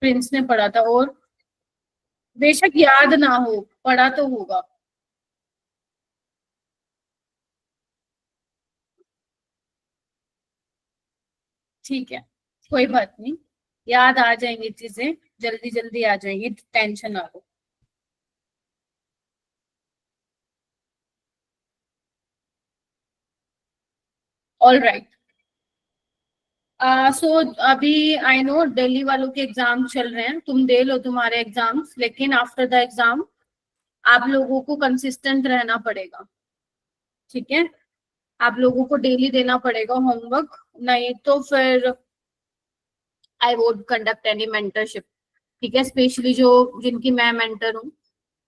Prince ने पढ़ा था, और बेशक याद ना हो, पढ़ा तो होगा। ठीक है, कोई बात नहीं, याद आ जाएंगी चीजें, जल्दी जल्दी आ जाएंगी, टेंशन ना लो। All right. सो अभी आई नो दिल्ली वालों के एग्जाम चल रहे हैं, तुम दे लो तुम्हारे एग्जाम्स, लेकिन आफ्टर द एग्जाम आप लोगों को कंसिस्टेंट रहना पड़ेगा। ठीक है, आप लोगों को डेली देना पड़ेगा होमवर्क, नहीं तो फिर I won't conduct any mentorship. ठीक है, स्पेशली जो जिनकी मैं मेंटर हूँ,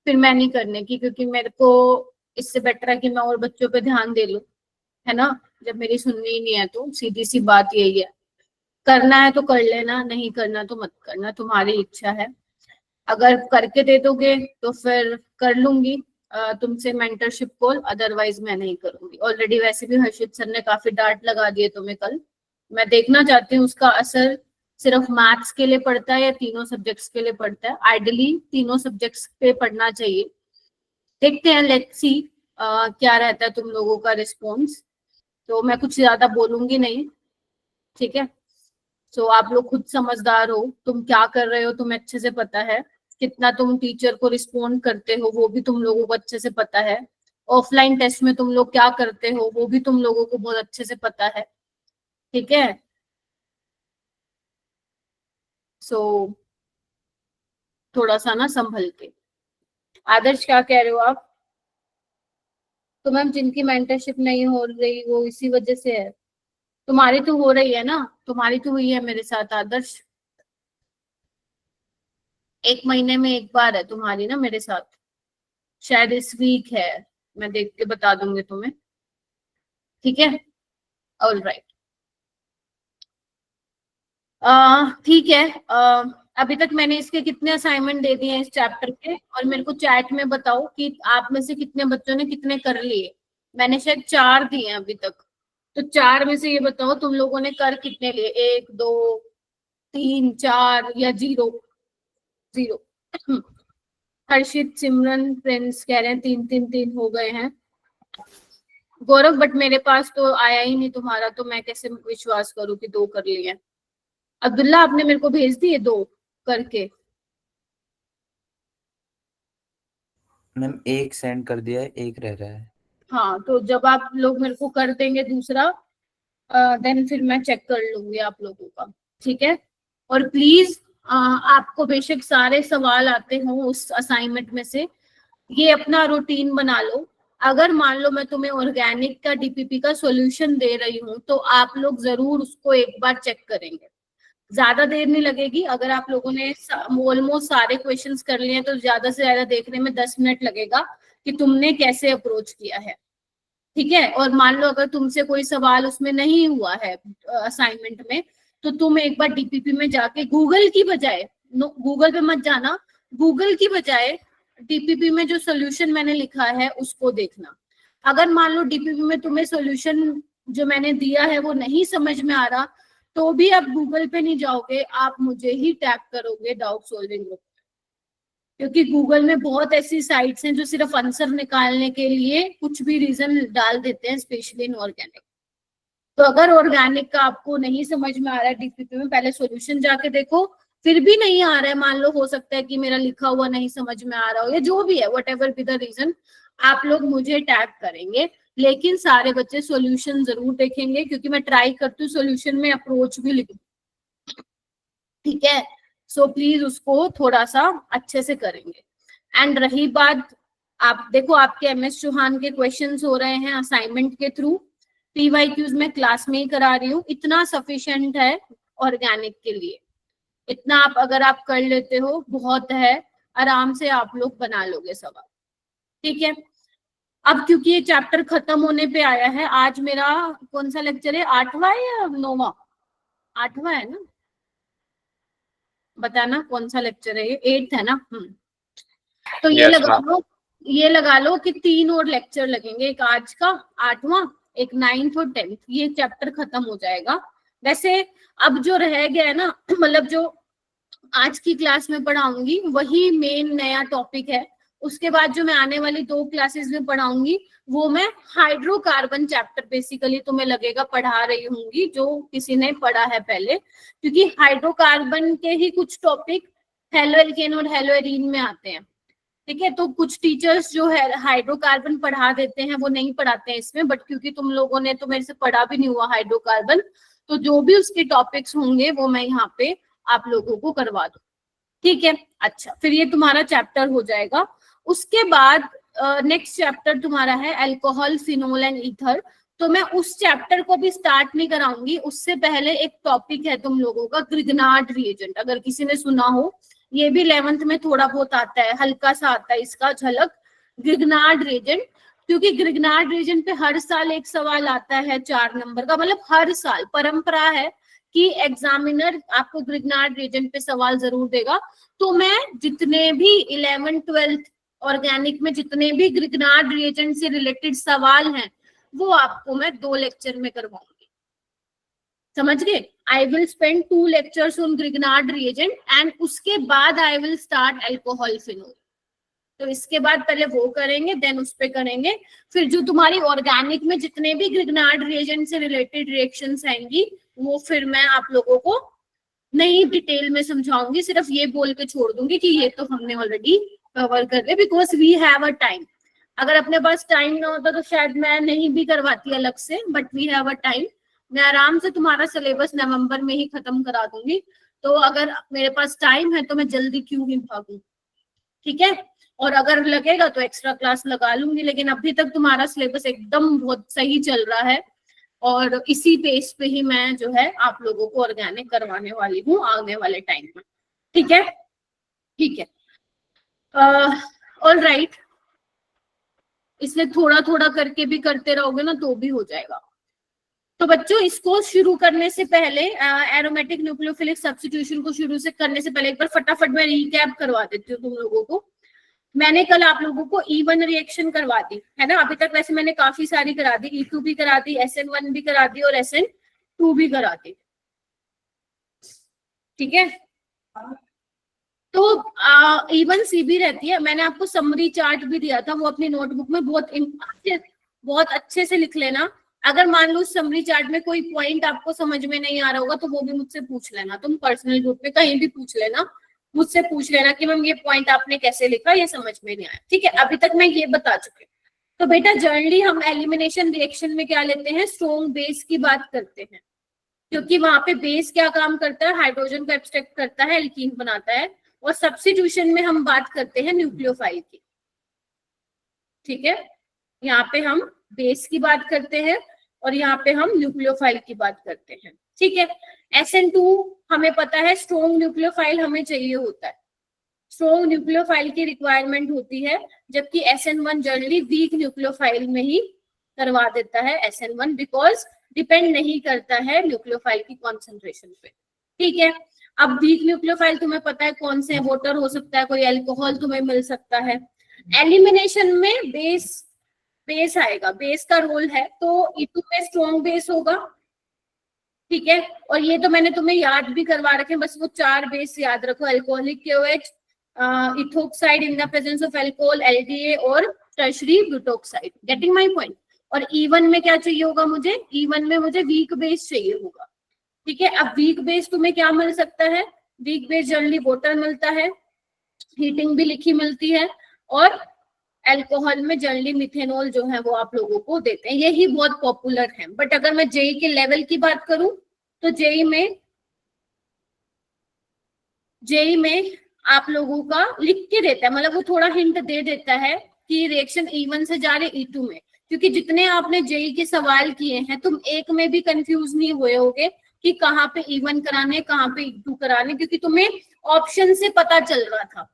फिर मैं नहीं करने की, क्योंकि मेरे को इससे बेटर है कि मैं और बच्चों पे ध्यान दे लूँ, है ना। जब मेरी सुननी ही नहीं है तो सीधी सी बात यही है, करना है तो कर लेना, नहीं करना तो मत करना, तुम्हारी इच्छा है। अगर करके दे दोगे तो फिर कर लूंगी तुमसे मेंटरशिप कॉल, अदरवाइज मैं नहीं करूंगी। ऑलरेडी वैसे भी हर्षित सर ने काफी डांट लगा दिए तुम्हें कल। मैं देखना चाहती हूँ उसका असर सिर्फ मैथ्स के लिए पड़ता है या तीनों सब्जेक्ट्स के लिए पड़ता है। आइडियली तीनों सब्जेक्ट्स पे पढ़ना चाहिए। देखते हैं, लेट्स सी क्या रहता है तुम लोगों का रिस्पॉन्स। तो मैं कुछ ज्यादा बोलूंगी नहीं, ठीक है। सो आप लोग खुद समझदार हो, तुम क्या कर रहे हो तुम्हें अच्छे से पता है, कितना तुम टीचर को रिस्पोंड करते हो वो भी तुम लोगों को अच्छे से पता है, ऑफलाइन टेस्ट में तुम लोग क्या करते हो वो भी तुम लोगों को बहुत अच्छे से पता है। ठीक है, सो थोड़ा सा ना संभल के। आदर्श क्या कह रहे हो आप? तो मैम जिनकी मेंटरशिप नहीं हो रही वो इसी वजह से है। तुम्हारी तो हो रही है ना, तुम्हारी तो हुई है मेरे साथ आदर्श, एक महीने में एक बार है तुम्हारी ना मेरे साथ, शायद इस वीक है, मैं देख के बता दूंगी तुम्हें। ठीक है, ऑल राइट। ठीक है, अभी तक मैंने इसके कितने असाइनमेंट दे दिए हैं इस चैप्टर के, और मेरे को चैट में बताओ कि आप में से कितने बच्चों ने कितने कर लिए। मैंने शायद 4 दिए हैं अभी तक, तो 4 में से ये बताओ तुम लोगों ने कर कितने लिए, 1 2 3 4 या 0? 0। हर्षित सिमरन प्रिंस कह रहे हैं 3 3 3 हो गए हैं। गौरव बट मेरे पास तो आया ही नहीं तुम्हारा, तो मैं कैसे विश्वास करूं कि 2 कर लिए हैं। अब्दुल्ला आपने मेरे को भेज दिए 2 करके? मैम एक सेंड कर दिया है, एक रह रहा है। हाँ, तो जब आप लोग मेरे को कर देंगे दूसरा, देन फिर मैं चेक कर लूंगी आप लोगों का। ठीक है, और प्लीज आपको बेशक सारे सवाल आते हो उस असाइनमेंट में से, ये अपना रूटीन बना लो। अगर मान लो मैं तुम्हें ऑर्गेनिक का डीपीपी का सॉल्यूशन दे रही हूँ तो आप लोग जरूर उसको एक बार चेक करेंगे। ज्यादा देर नहीं लगेगी, अगर आप लोगों ने ऑलमोस्ट सारे क्वेश्चंस कर लिए हैं तो ज्यादा से ज्यादा देखने में 10 मिनट लगेगा कि तुमने कैसे अप्रोच किया है। ठीक है, और मान लो अगर तुमसे कोई सवाल उसमें नहीं हुआ है असाइनमेंट में, तो तुम एक बार डीपीपी में जाके गूगल की बजाय, गूगल पे मत जाना, गूगल की बजाय डीपीपी में जो सोल्यूशन मैंने लिखा है उसको देखना। अगर मान लो डीपीपी में तुम्हें सोल्यूशन जो मैंने दिया है वो नहीं समझ में आ रहा, तो भी आप गूगल पे नहीं जाओगे, आप मुझे ही टैग करोगे डाउट सॉल्विंग ग्रुप, क्योंकि गूगल में बहुत ऐसी साइट्स हैं जो सिर्फ आंसर निकालने के लिए कुछ भी रीजन डाल देते हैं, स्पेशली इन ऑर्गेनिक। तो अगर ऑर्गेनिक का आपको नहीं समझ में आ रहा है डीपीपी में, पहले सॉल्यूशन जाके देखो। फिर भी नहीं आ रहा है, मान लो हो सकता है कि मेरा लिखा हुआ नहीं समझ में आ रहा हो या जो भी है, whatever be the reason, आप लोग मुझे टैग करेंगे। लेकिन सारे बच्चे सॉल्यूशन जरूर देखेंगे, क्योंकि मैं ट्राई करती हूँ सॉल्यूशन में अप्रोच भी लिखूं। ठीक है, सो प्लीज उसको थोड़ा सा अच्छे से करेंगे। एंड रही बात, आप देखो आपके एमएस चौहान के क्वेश्चंस हो रहे हैं असाइनमेंट के थ्रू, पीवाईक्यूज में क्लास में ही करा रही हूँ, इतना सफिशिएंट है ऑर्गेनिक के लिए। इतना आप अगर आप कर लेते हो बहुत है, आराम से आप लोग बना लोगे सवाल। ठीक है, अब क्योंकि ये चैप्टर खत्म होने पे आया है, आज मेरा कौन सा लेक्चर है, 8वां या 9वां? 8वां है ना, बताना कौन सा लेक्चर है, ये 8th है ना। तो ये यस लगा मैम। लो, ये लगा लो कि 3 और लेक्चर लगेंगे, एक आज का 8वां, एक 9th और 10th, ये चैप्टर खत्म हो जाएगा। वैसे अब जो रह गया है ना, मतलब जो आज की क्लास में पढ़ाऊंगी वही मेन नया टॉपिक है। उसके बाद जो मैं आने वाली 2 क्लासेस में पढ़ाऊंगी वो मैं हाइड्रोकार्बन चैप्टर बेसिकली तुम्हें लगेगा पढ़ा रही होंगी जो किसी ने पढ़ा है पहले, क्योंकि हाइड्रोकार्बन के ही कुछ टॉपिक हेलोएल्केन और हेलोएरीन में आते हैं। ठीक है, तो कुछ टीचर्स जो है हाइड्रोकार्बन पढ़ा देते हैं, वो नहीं पढ़ाते हैं इसमें, बट क्योंकि तुम लोगों ने तो मेरे से पढ़ा भी नहीं हुआ हाइड्रोकार्बन, तो जो भी उसके टॉपिक्स होंगे वो मैं यहाँ पे आप लोगों को करवा दूं। ठीक है, अच्छा, फिर ये तुम्हारा चैप्टर हो जाएगा। उसके बाद नेक्स्ट चैप्टर तुम्हारा है अल्कोहल, फिनोल एंड ईथर। तो मैं उस चैप्टर को भी स्टार्ट नहीं कराऊंगी, उससे पहले एक टॉपिक है तुम लोगों का ग्रिग्नार्ड रिएजेंट, अगर किसी ने सुना हो, ये भी 11th में थोड़ा बहुत आता है, हल्का सा आता है इसका झलक, ग्रिग्नार्ड रिएजेंट। क्योंकि ग्रिग्नार्ड रिएजेंट पे हर साल एक सवाल आता है 4 नंबर का, मतलब हर साल परंपरा है कि एग्जामिनर आपको ग्रिग्नार्ड रिएजेंट पे सवाल जरूर देगा। तो मैं जितने भी 11th 12th ऑर्गेनिक में जितने भी ग्रिग्नार्ड रिएजेंट से रिलेटेड सवाल हैं वो आपको मैं 2 लेक्चर में करवाऊंगी, समझ गए? I will spend 2 lectures on Grignard reagent and उसके बाद I will start alcohol phenol. तो इसके बाद पहले वो करेंगे, देन उस पे करेंगे। फिर जो तुम्हारी ऑर्गेनिक में जितने भी ग्रिग्नार्ड रिएजेंट से रिलेटेड रिएक्शंस आएंगी वो फिर मैं आप लोगों को नहीं डिटेल में समझाऊंगी, सिर्फ ये बोल के छोड़ दूंगी कि ये तो हमने ऑलरेडी कवर कर लिया, because we have a time. अगर अपने पास टाइम ना होता तो शायद मैं नहीं भी करवाती अलग से, but we have a time. मैं आराम से तुम्हारा सिलेबस नवंबर में ही खत्म करा दूंगी, तो अगर मेरे पास टाइम है तो मैं जल्दी क्यों ही भागूं, ठीक है? और अगर लगेगा तो एक्स्ट्रा क्लास लगा लूंगी, लेकिन अभी तक तुम्हारा सिलेबस एकदम बहुत सही चल रहा है और इसी पेस पे ही मैं जो है आप लोगों को ऑर्गेनिक करवाने वाली हूँ आने वाले टाइम में, ठीक है? ठीक है, ऑल राइट। इसलिए थोड़ा थोड़ा करके भी करते रहोगे ना तो भी हो जाएगा। तो बच्चों, इसको शुरू करने से पहले एरोमेटिक न्यूक्लियोफिलिक सब्स्टिट्यूशन को शुरू से करने से पहले एक बार फटाफट मैं रिकैप करवा देती हूँ तुम लोगों को। मैंने कल आप लोगों को E1 रिएक्शन करवा दी है ना, अभी तक वैसे मैंने काफी सारी करा दी, E2 भी करा दी, SN1 भी करा दी और SN2 भी करा दी, ठीक है? तो E1 CB रहती है। मैंने आपको समरी चार्ट भी दिया था, वो अपनी नोटबुक में बहुत अच्छे से लिख लेना। अगर मान लो समरी चार्ट में कोई पॉइंट आपको समझ में नहीं आ रहा होगा तो वो भी मुझसे पूछ लेना, तुम पर्सनल ग्रुप में कहीं भी पूछ लेना, मुझसे पूछ लेना कि मैम ये पॉइंट आपने कैसे लिखा, ये समझ में नहीं आया, ठीक है? अभी तक मैं ये बता चुकी हूँ। तो बेटा जनरली हम एलिमिनेशन रिएक्शन में क्या लेते हैं, स्ट्रॉन्ग बेस की बात करते हैं, क्योंकि वहां पे बेस क्या काम करता है, हाइड्रोजन को एब्स्ट्रैक्ट करता है, एल्कीन बनाता है, और सब्स्टिट्यूशन में हम बात करते हैं न्यूक्लियोफाइल की, ठीक है? यहाँ पे हम बेस की बात करते हैं और यहाँ पे हम न्यूक्लियोफाइल की बात करते हैं, ठीक है? SN2 हमें पता है स्ट्रॉन्ग न्यूक्लियोफाइल हमें चाहिए होता है, स्ट्रॉन्ग न्यूक्लियोफाइल की रिक्वायरमेंट होती है, जबकि SN1 जनरली वीक न्यूक्लियोफाइल में ही करवा देता है SN1, बिकॉज डिपेंड नहीं करता है न्यूक्लियोफाइल की कॉन्सेंट्रेशन पे, ठीक है? अब वीक न्यूक्लियोफाइल तुम्हें पता है कौन से, वाटर हो सकता है, कोई अल्कोहल तुम्हें मिल सकता है। एलिमिनेशन में बेस आएगा, बेस का रोल है, तो E2 में स्ट्रॉन्ग बेस होगा, ठीक है? और ये तो मैंने तुम्हें याद भी करवा रखे, बस वो 4 बेस याद रखो, alcoholic KOH, ethoxide in the presence of alcohol, LDA और tertiary butoxide, getting my point? और E1 में क्या चाहिए होगा मुझे, E1 में मुझे वीक बेस चाहिए होगा, ठीक है? अब वीक बेस तुम्हें क्या मिल सकता है, वीक बेस जनरली वाटर मिलता है, हीटिंग भी लिखी मिलती है, और अल्कोहल में जनरली मिथेनॉल जो है वो आप लोगों को देते हैं, यही बहुत पॉपुलर है। बट अगर मैं जेई के लेवल की बात करूं तो जेई में आप लोगों का लिख के देता है, मतलब वो थोड़ा हिंट दे देता है कि रिएक्शन E1 से जा रहे E2 में, क्योंकि जितने आपने जेई के सवाल किए हैं तुम एक में भी कंफ्यूज नहीं हुए होगे कि कहाँ पे E1 कराने, कहाँ पे E2 कराने, क्योंकि तुम्हें ऑप्शन से पता चल रहा था।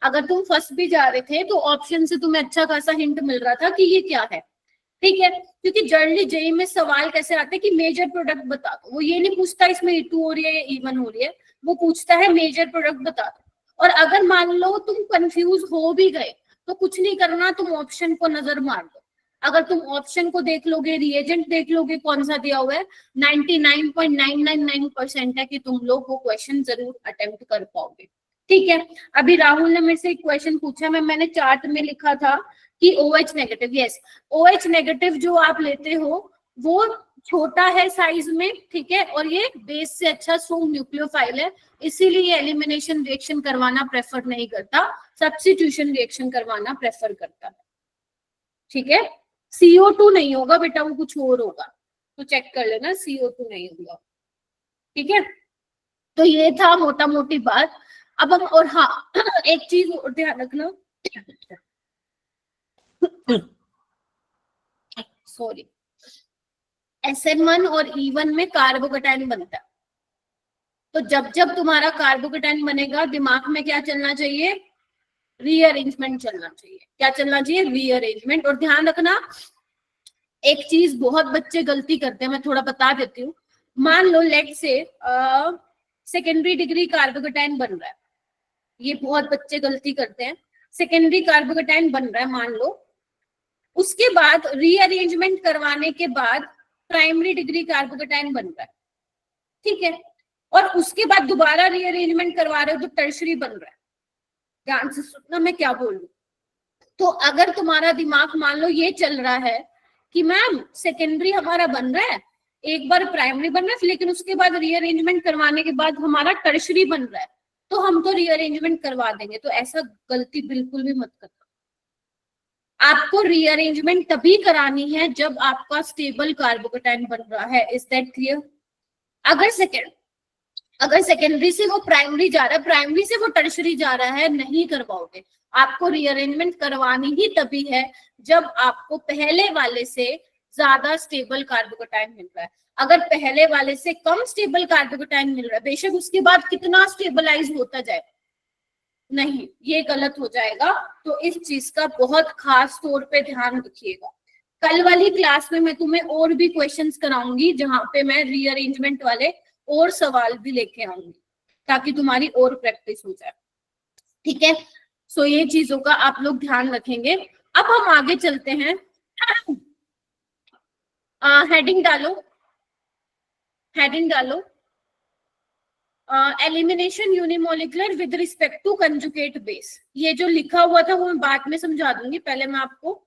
अगर तुम फर्स्ट भी जा रहे थे तो ऑप्शन से तुम्हें अच्छा खासा हिंट मिल रहा था कि ये क्या है, ठीक है? क्योंकि जनरली जेई में सवाल कैसे आते हैं कि मेजर प्रोडक्ट बता दो, वो ये नहीं पूछता इसमें E2 हो रही है या E1 हो रही है, वो पूछता है मेजर प्रोडक्ट बता दो। और अगर मान लो तुम कंफ्यूज हो भी गए तो कुछ नहीं करना, तुम ऑप्शन को नजर मार दो, अगर तुम ऑप्शन को देख लोगे, रिएजेंट देख लोगे, कौन सा दिया हुआ है, 99.999% है कि तुम लोग वो क्वेश्चन जरूर अटेम्प्ट कर पाओगे। ठीक है, अभी राहुल ने मेरे से एक क्वेश्चन पूछा, मैंने चार्ट में लिखा था कि OH negative, yes OH negative जो आप लेते हो वो छोटा है साइज में, ठीक है, और ये बेस से अच्छा स्ट्रॉन्ग न्यूक्लियोफाइल है, इसीलिए ये एलिमिनेशन रिएक्शन करवाना प्रेफर नहीं करता, सब्स्टिट्यूशन रिएक्शन करवाना प्रेफर करता है। ठीक है, CO2 नहीं होगा बेटा, वो कुछ और होगा, तो चेक कर लेना, CO2 नहीं होगा। ठीक है, तो ये था मोटा मोटी बात। अब हम, और हाँ एक चीज और ध्यान रखना, सॉरी, SN1 और E1 में कार्बोकेटाइन बनता है, तो जब जब तुम्हारा कार्बोकेटाइन बनेगा दिमाग में क्या चलना चाहिए, रीअरेंजमेंट चलना चाहिए। क्या चलना चाहिए, रीअरेंजमेंट। और ध्यान रखना एक चीज बहुत बच्चे गलती करते हैं, मैं थोड़ा बता देती हूँ। मान लो लेट से सेकेंडरी डिग्री कार्बोकेटाइन बन रहा है, ये बहुत बच्चे गलती करते हैं, सेकेंडरी कार्बोकेटाइन बन रहा है मान लो, उसके बाद रीअरेंजमेंट करवाने के बाद प्राइमरी डिग्री कार्बोकेटाइन बन रहा है, ठीक है, और उसके बाद दोबारा रीअरेंजमेंट करवा रहे हो तो टर्शरी बन रहा है। ध्यान से सुनना मैं क्या बोल रही हूँ। तो अगर तुम्हारा दिमाग मान लो ये चल रहा है कि मैम सेकेंडरी हमारा बन रहा है, एक बार प्राइमरी बन रहा है, लेकिन उसके बाद रीअरेंजमेंट करवाने के बाद हमारा टर्शरी बन रहा है, तो हम तो रीअरेंजमेंट करवा देंगे, तो ऐसा गलती बिल्कुल भी मत करना। आपको रीअरेंजमेंट तभी करानी है जब आपका स्टेबल कार्बोकेटाइन बन रहा है। Is that clear? अगर सेकेंडरी से वो प्राइमरी जा रहा है, प्राइमरी से वो टर्शरी जा रहा है, नहीं करवाओगे। आपको रीअरेंजमेंट करवानी ही तभी है जब आपको पहले वाले से ज्यादा स्टेबल कार्बोकेटाइन मिल रहा है। अगर पहले वाले से कम स्टेबल कार्बोकेटाइन मिल रहा है, बेशक उसके बाद कितना स्टेबलाइज होता जाए, नहीं, ये गलत हो जाएगा। तो इस चीज का बहुत खास तौर पे ध्यान रखिएगा। कल वाली क्लास में मैं तुम्हें और भी क्वेश्चंस कराऊंगी जहां पे मैं रीअरेंजमेंट वाले और सवाल भी लेके आऊंगी, ताकि तुम्हारी और प्रैक्टिस हो जाए। ठीक है, सो ये चीजों का आप लोग ध्यान रखेंगे। अब हम आगे चलते हैं। हेडिंग डालो, हेडिंग डालो, elimination unimolecular with respect to conjugate base. ये जो लिखा हुआ था वो मैं बाद में समझा दूंगी, पहले मैं आपको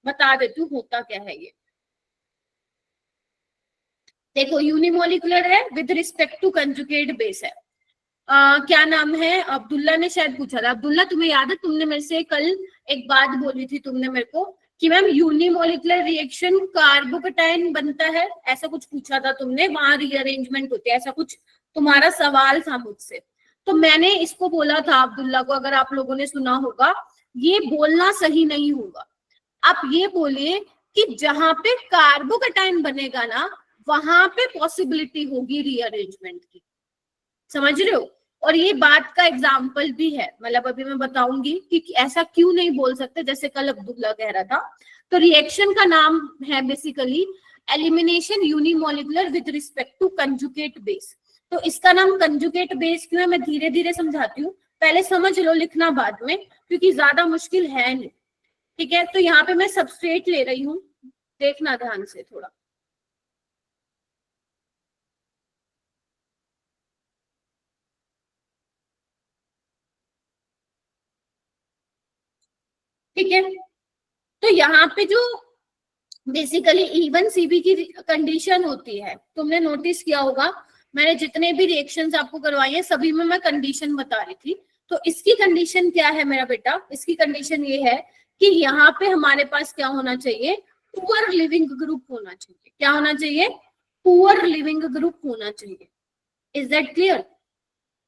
बता देती हूँ होता क्या है ये। देखो यूनिमोलिकुलर है, with respect to conjugate base है। क्या नाम है, अब्दुल्ला ने शायद पूछा था। अब्दुल्ला तुम्हें याद है, तुमने मेरे से कल एक बात बोली थी, तुमने मेरे को कि मैम यूनिमोलिकुलर रिएक्शन कार्बोकेटाइन बनता है, ऐसा कुछ पूछा था तुमने, वहां रीअरेंजमेंट होती है, ऐसा कुछ तुम्हारा सवाल था मुझसे। तो मैंने इसको बोला था अब्दुल्ला को, अगर आप लोगों ने सुना होगा, ये बोलना सही नहीं होगा। आप ये बोलिए कि जहां पे कार्बोकेटाइन बनेगा ना, वहां पे पॉसिबिलिटी होगी रीअरेंजमेंट की। समझ रहे हो? और ये बात का एग्जाम्पल भी है, मतलब अभी मैं बताऊंगी कि ऐसा क्यों नहीं बोल सकते, जैसे कल अब्दुल्ला कह रहा था। तो रिएक्शन का नाम है basically elimination unimolecular with respect to conjugate base. तो इसका नाम कंजुगेट बेस क्यों है, मैं धीरे धीरे समझाती हूँ, पहले समझ लो, लिखना बाद में, क्योंकि ज्यादा मुश्किल है नहीं। ठीक है, तो यहाँ पे मैं सबस्ट्रेट ले रही हूँ, देखना ध्यान से थोड़ा। ठीक है, तो यहाँ पे जो बेसिकली E1 CB की कंडीशन होती है, तुमने नोटिस किया होगा, मैंने जितने भी रिएक्शंस आपको करवाई हैं सभी में मैं कंडीशन बता रही थी। तो इसकी कंडीशन क्या है मेरा बेटा, इसकी कंडीशन ये है कि यहाँ पे हमारे पास क्या होना चाहिए, पुअर लिविंग ग्रुप होना चाहिए। क्या होना चाहिए? पुअर लिविंग ग्रुप होना चाहिए। Is that clear?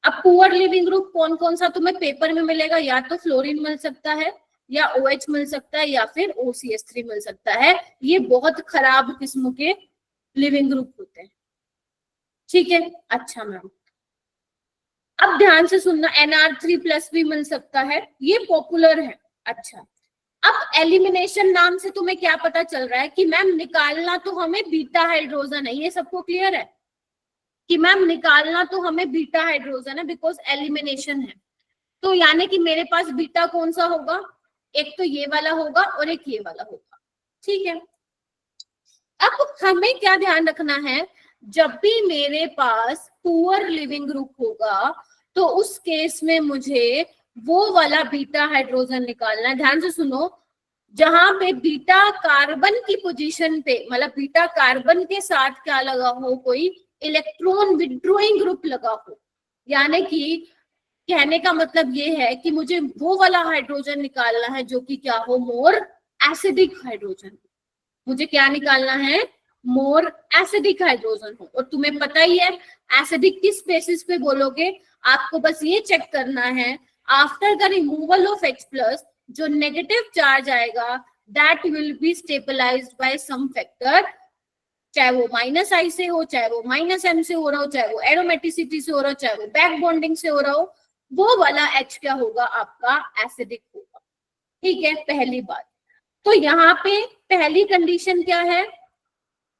अब पुअर लिविंग ग्रुप कौन कौन सा तुम्हें पेपर में मिलेगा, या तो फ्लोरीन मिल सकता है, या OH मिल सकता है, या फिर OCH3 मिल सकता है। ये बहुत खराब किस्म के लिविंग ग्रुप होते हैं। ठीक है, अच्छा मैम, अब ध्यान से सुनना, NR3+ भी मिल सकता है, ये पॉपुलर है। अच्छा, अब एलिमिनेशन नाम से तुम्हें क्या पता चल रहा है कि मैम निकालना तो हमें बीटा हाइड्रोजन है, ये सबको क्लियर है कि मैम निकालना तो हमें बीटा हाइड्रोजन है, बिकॉज एलिमिनेशन है। तो यानी कि मेरे पास बीटा कौन सा होगा, एक तो ये वाला होगा और एक ये वाला होगा। ठीक है। अब हमें क्या ध्यान रखना है, जब भी मेरे पास पुअर लिविंग ग्रुप होगा तो उस केस में मुझे वो वाला बीटा हाइड्रोजन निकालना है। ध्यान से सुनो, जहां पे बीटा कार्बन की पोजीशन पे, मतलब बीटा कार्बन के साथ क्या लगा हो, कोई इलेक्ट्रॉन विड्रॉइंग ग्रुप लगा हो, यानी कि कहने का मतलब ये है कि मुझे वो वाला हाइड्रोजन निकालना है जो कि क्या हो, मोर एसिडिक हाइड्रोजन। मुझे क्या निकालना है, मोर एसिडिक हाइड्रोजन हो। और तुम्हें पता ही है एसिडिक किस बेसिस पे बोलोगे, आपको बस ये चेक करना है after the removal of H+, जो नेगेटिव चार्ज आएगा that will be stabilised by some factor, चाहे वो -I से हो, चाहे वो -M से हो रहा हो, चाहे वो एरोमेटिसिटी से हो रहा हो, चाहे वो बैक बॉन्डिंग से हो रहा हो, वो वाला H क्या होगा, आपका एसिडिक होगा। ठीक है, पहली बात। तो यहाँ पे पहली कंडीशन क्या है,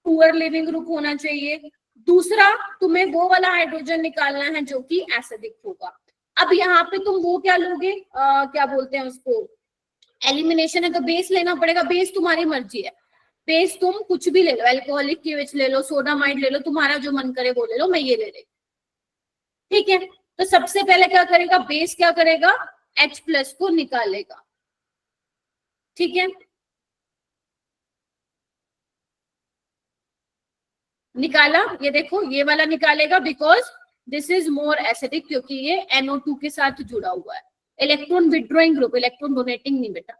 पुअर लिविंग ग्रुप होना चाहिए। दूसरा, तुम्हें वो वाला हाइड्रोजन निकालना है जो कि एसिडिक होगा। अब यहाँ पे तुम वो क्या लोगे, क्या बोलते हैं उसको, एलिमिनेशन है तो बेस लेना पड़ेगा। बेस तुम्हारी मर्जी है, बेस तुम कुछ भी ले लो, अल्कोहलिक KOH ले लो, सोडामाइड ले लो, तुम्हारा जो मन करे वो ले लो, मैं ये ले रही। ठीक है, तो सबसे पहले क्या करेगा, बेस क्या करेगा, H+ को निकालेगा। ठीक है, निकाला, ये देखो ये वाला निकालेगा, because this is more acidic, क्योंकि ये NO2 के साथ जुड़ा हुआ है। Electron withdrawing group, electron donating नहीं बेटा।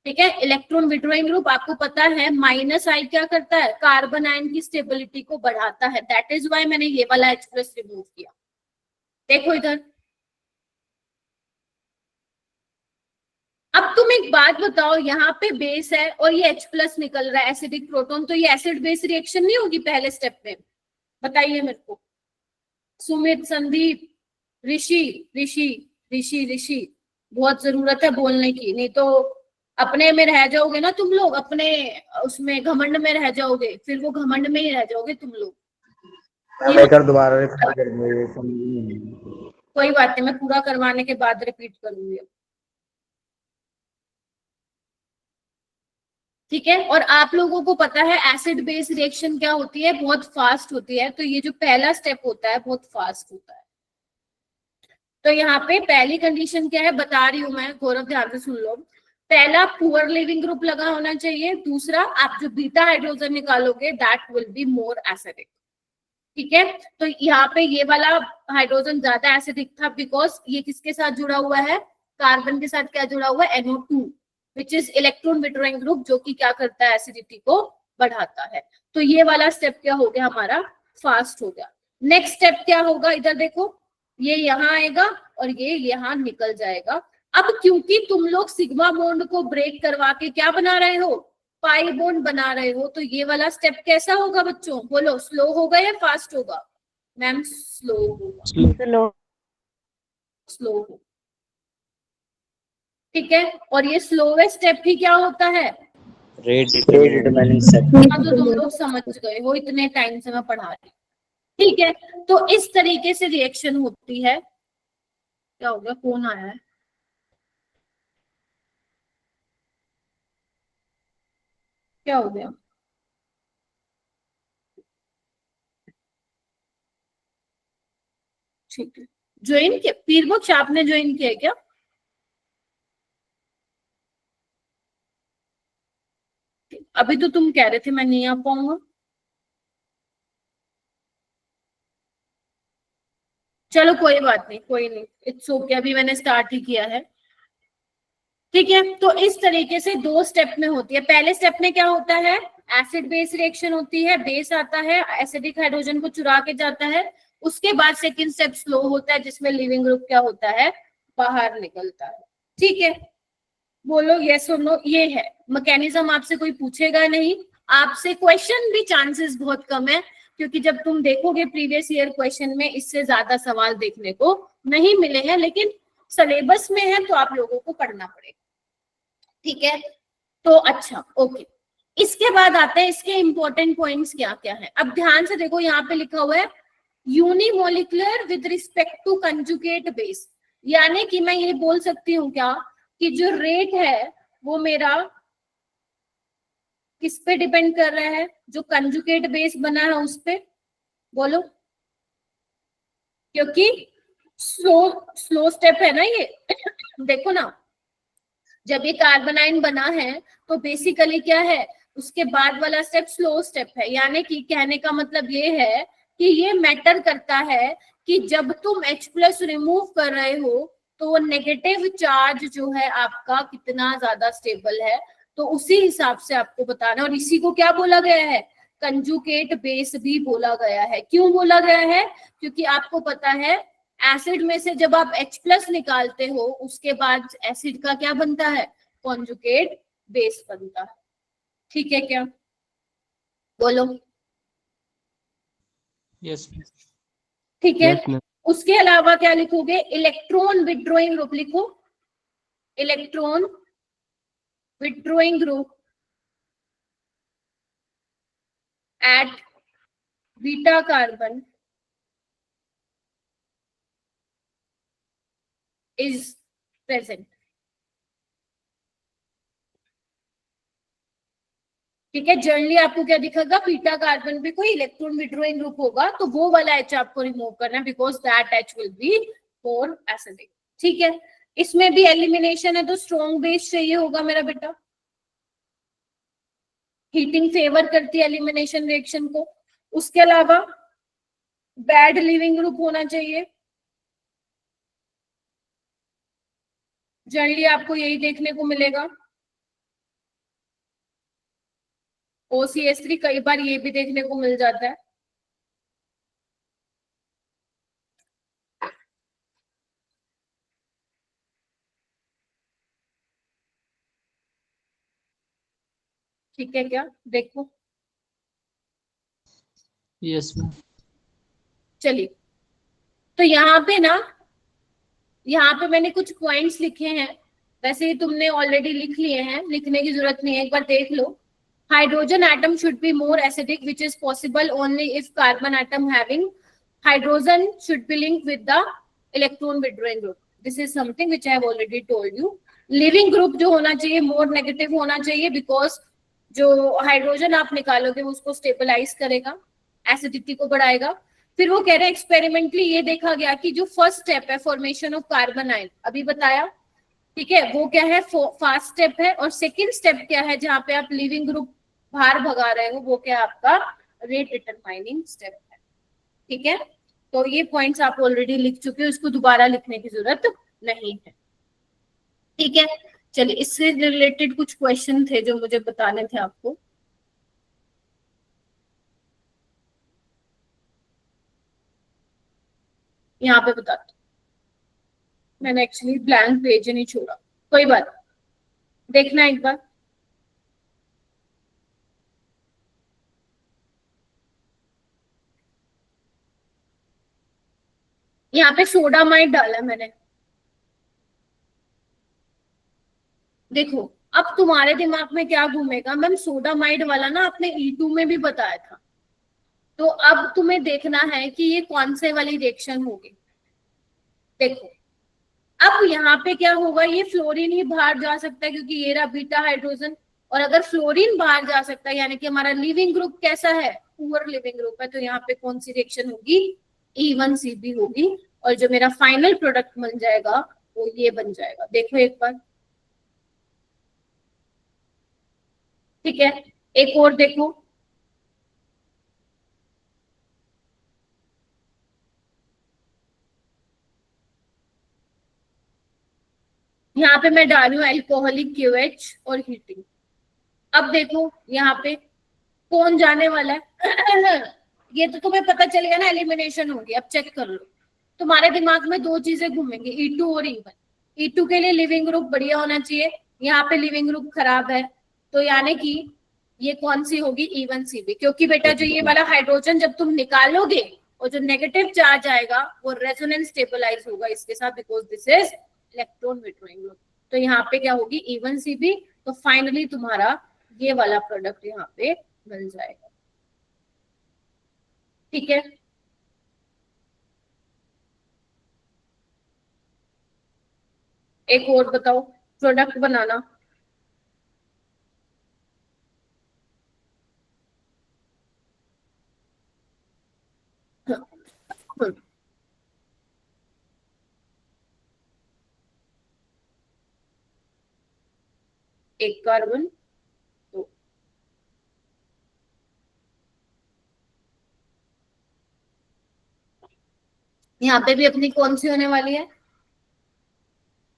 ठीक है, इलेक्ट्रॉन विड्रॉइंग ग्रुप आपको पता है -I क्या करता है, कार्बन आयन की स्टेबिलिटी को बढ़ाता है। दैट इज वाई मैंने ये वाला H+ रिमूव किया। देखो इधर, अब तुम एक बात बताओ, यहाँ पे बेस है और ये H+ निकल रहा है एसिडिक प्रोटॉन, तो ये एसिड बेस रिएक्शन नहीं होगी पहले स्टेप में? बताइए मेरे को, सुमित, संदीप, ऋषि ऋषि ऋषि ऋषि, बहुत जरूरत है बोलने की, नहीं तो अपने में रह जाओगे ना तुम लोग, अपने उसमें घमंड में रह जाओगे, फिर वो घमंड में ही रह जाओगे तुम लोग। दोबारा कोई बात नहीं, मैं पूरा करवाने के बाद रिपीट करूंगी। ठीक है, और आप लोगों को पता है एसिड बेस रिएक्शन क्या होती है, बहुत फास्ट होती है। तो ये जो पहला स्टेप होता है बहुत फास्ट होता है। तो यहाँ पे पहली कंडीशन क्या है बता रही हूं मैं, गौरव ध्यान से सुन लो। पहला, पुअर लिविंग ग्रुप लगा होना चाहिए। दूसरा, आप जो बीटा हाइड्रोजन निकालोगे that will B more acidic. ठीक है, तो यहाँ पे ये वाला हाइड्रोजन ज्यादा एसिडिक था, बिकॉज ये किसके साथ जुड़ा हुआ है, कार्बन के साथ क्या जुड़ा हुआ है, NO2, which is electron withdrawing group, जो कि क्या करता है, एसिडिटी को बढ़ाता है। तो ये वाला स्टेप क्या हो गया हमारा, फास्ट हो गया। नेक्स्ट स्टेप क्या होगा, इधर देखो, ये यहाँ आएगा और ये यहाँ निकल जाएगा। अब क्योंकि तुम लोग सिग्मा बॉन्ड को ब्रेक करवा के क्या बना रहे हो, पाई बॉन्ड बना रहे हो, तो ये वाला स्टेप कैसा होगा बच्चों, बोलो, स्लो होगा या फास्ट होगा? मैम स्लो होगा, स्लो होगा। ठीक है, और ये स्लोवेस्ट स्टेप ही क्या होता है, रेट डिटरमिनेंट सेट। तो तुम लोग समझ गए हो, इतने टाइम से मैं पढ़ा रही। ठीक है, तो इस तरीके से रिएक्शन होती है। क्या हो गया, कौन आया है? क्या हो गया? ठीक है, ज्वाइन किया पीर बख्श, आपने ज्वाइन किया क्या? अभी तो तुम कह रहे थे मैं नहीं आ पाऊंगा। चलो कोई बात नहीं, कोई नहीं, इट्स ओके, अभी मैंने स्टार्ट ही किया है। ठीक है, तो इस तरीके से दो स्टेप में होती है। पहले स्टेप में क्या होता है, एसिड बेस रिएक्शन होती है, बेस आता है एसिडिक हाइड्रोजन को चुरा के जाता है। उसके बाद सेकंड स्टेप स्लो होता है, जिसमें लिविंग ग्रुप क्या होता है, बाहर निकलता है। ठीक है, बोलो यस और नो, ये है मैकेनिज्म। आपसे कोई पूछेगा नहीं, आपसे क्वेश्चन भी चांसेस बहुत कम है, क्योंकि जब तुम देखोगे प्रीवियस ईयर क्वेश्चन में इससे ज्यादा सवाल देखने को नहीं मिले हैं, लेकिन सिलेबस में है तो आप लोगों को पढ़ना पड़ेगा। ठीक है, तो अच्छा, ओके, इसके बाद आते हैं इसके इंपॉर्टेंट पॉइंट्स क्या क्या है। अब ध्यान से देखो, यहाँ पे लिखा हुआ है unimolecular with respect to conjugate base, यानी कि मैं ये बोल सकती हूँ क्या कि जो रेट है वो मेरा किस पे डिपेंड कर रहा है? जो कंजुगेट बेस बना है उस पे, बोलो, क्योंकि स्लो स्लो स्टेप है ना ये। देखो ना, जब ये कार्बोनाइन बना है तो बेसिकली क्या है, उसके बाद वाला स्टेप स्लो स्टेप है। यानी कि कहने का मतलब ये है कि ये मैटर करता है कि जब तुम H प्लस रिमूव कर रहे हो तो वो नेगेटिव चार्ज जो है आपका कितना ज्यादा स्टेबल है, तो उसी हिसाब से आपको बताना। और इसी को क्या बोला गया है? कंजुगेट बेस भी बोला गया है। क्यों बोला गया है? क्योंकि आपको पता है एसिड में से जब आप H प्लस निकालते हो उसके बाद एसिड का क्या बनता है? कॉन्जुगेट बेस बनता है। ठीक है क्या? बोलो। यस ठीक है। Yes ma'am. उसके अलावा क्या लिखोगे? इलेक्ट्रॉन विड्रॉइंग ग्रुप लिखो। Electron withdrawing group at beta carbon is present. ठीक है, जनरली आपको क्या दिखेगा? बीटा कार्बन पे कोई इलेक्ट्रॉन विड्रॉइंग ग्रुप होगा तो वो वाला H आपको रिमूव करना है, because that H will be more acidic. ठीक है, इसमें भी एलिमिनेशन है तो स्ट्रॉन्ग बेस चाहिए होगा मेरा बेटा। हीटिंग फेवर करती है एलिमिनेशन रिएक्शन को। उसके अलावा बैड लिविंग ग्रुप होना चाहिए। जनरली आपको यही देखने को मिलेगा। OCH3 कई बार ये भी देखने को मिल जाता है। ठीक है क्या? देखो, यस मैम। चलिए, तो यहाँ पे ना, यहाँ पे मैंने कुछ पॉइंट्स लिखे हैं। वैसे ही तुमने ऑलरेडी लिख लिए हैं, लिखने की जरूरत नहीं है, एक बार देख लो। Hydrogen atom should be more acidic which is possible only if carbon atom having hydrogen should be linked with the electron withdrawing group. This is something which I have already told you. Leaving group जो होना चाहिए more negative होना चाहिए, because जो hydrogen आप निकालोगे उसको stabilise करेगा, एसिडिटी को बढ़ाएगा। फिर वो कह रहे हैं एक्सपेरिमेंटली ये देखा गया कि जो फर्स्ट स्टेप है फॉर्मेशन ऑफ कार्बन आयन, अभी बताया, ठीक है, वो क्या है? फास्ट स्टेप है। और सेकेंड स्टेप क्या है जहां पे आप लिविंग ग्रुप बाहर भगा रहे हो? वो क्या है आपका? रेट डिटरमाइनिंग स्टेप है। ठीक है, तो ये पॉइंट्स आप ऑलरेडी लिख चुके हो, इसको दोबारा लिखने की जरूरत नहीं है। ठीक है, चलिए, इससे रिलेटेड कुछ क्वेश्चन थे जो मुझे बताने थे आपको। यहाँ पे बताते, मैंने एक्चुअली ब्लैंक पेज नहीं छोड़ा, कोई बात, देखना एक बार। यहाँ पे सोडामाइड डाला मैंने। देखो, अब तुम्हारे दिमाग में क्या घूमेगा? मैम सोडामाइड वाला ना आपने E2 में भी बताया था, तो अब तुम्हें देखना है कि ये कौन से वाली रिएक्शन होगी। देखो, अब यहाँ पे क्या होगा? ये फ्लोरीन ही बाहर जा सकता है क्योंकि ये रहा बीटा हाइड्रोजन। और अगर फ्लोरीन बाहर जा सकता है यानी कि हमारा लिविंग ग्रुप कैसा है? पुअर लिविंग ग्रुप है, तो यहाँ पे कौन सी रिएक्शन होगी? E1CB होगी। और जो मेरा फाइनल प्रोडक्ट बन जाएगा वो ये बन जाएगा। देखो एक बार, ठीक है, एक और देखो। यहाँ पे मैं डाल रही हूँ अल्कोहलिक QH और हीटिंग। अब देखो यहाँ पे कौन जाने वाला है? ये तो तुम्हें पता चलेगा ना, एलिमिनेशन होगी। अब चेक कर लो, तुम्हारे दिमाग में दो चीजें घूमेंगी, E2 और E1। E2 के लिए लिविंग ग्रुप बढ़िया होना चाहिए, यहाँ पे लिविंग ग्रुप खराब है, तो यानी कि ये कौन सी होगी? E1CB। क्योंकि बेटा जो ये वाला हाइड्रोजन जब तुम निकालोगे और जो नेगेटिव चार्ज आएगा वो रेजोनेंस स्टेबलाइज होगा इसके साथ, because this is electron withdrawing group. तो यहाँ पे क्या होगी? E1CB। तो फाइनली तुम्हारा ये वाला प्रोडक्ट यहाँ पे मिल जाएगा। ठीक है, एक और बताओ प्रोडक्ट बनाना। एक कार्बन, दो। यहाँ पे भी अपनी कौन सी होने वाली है?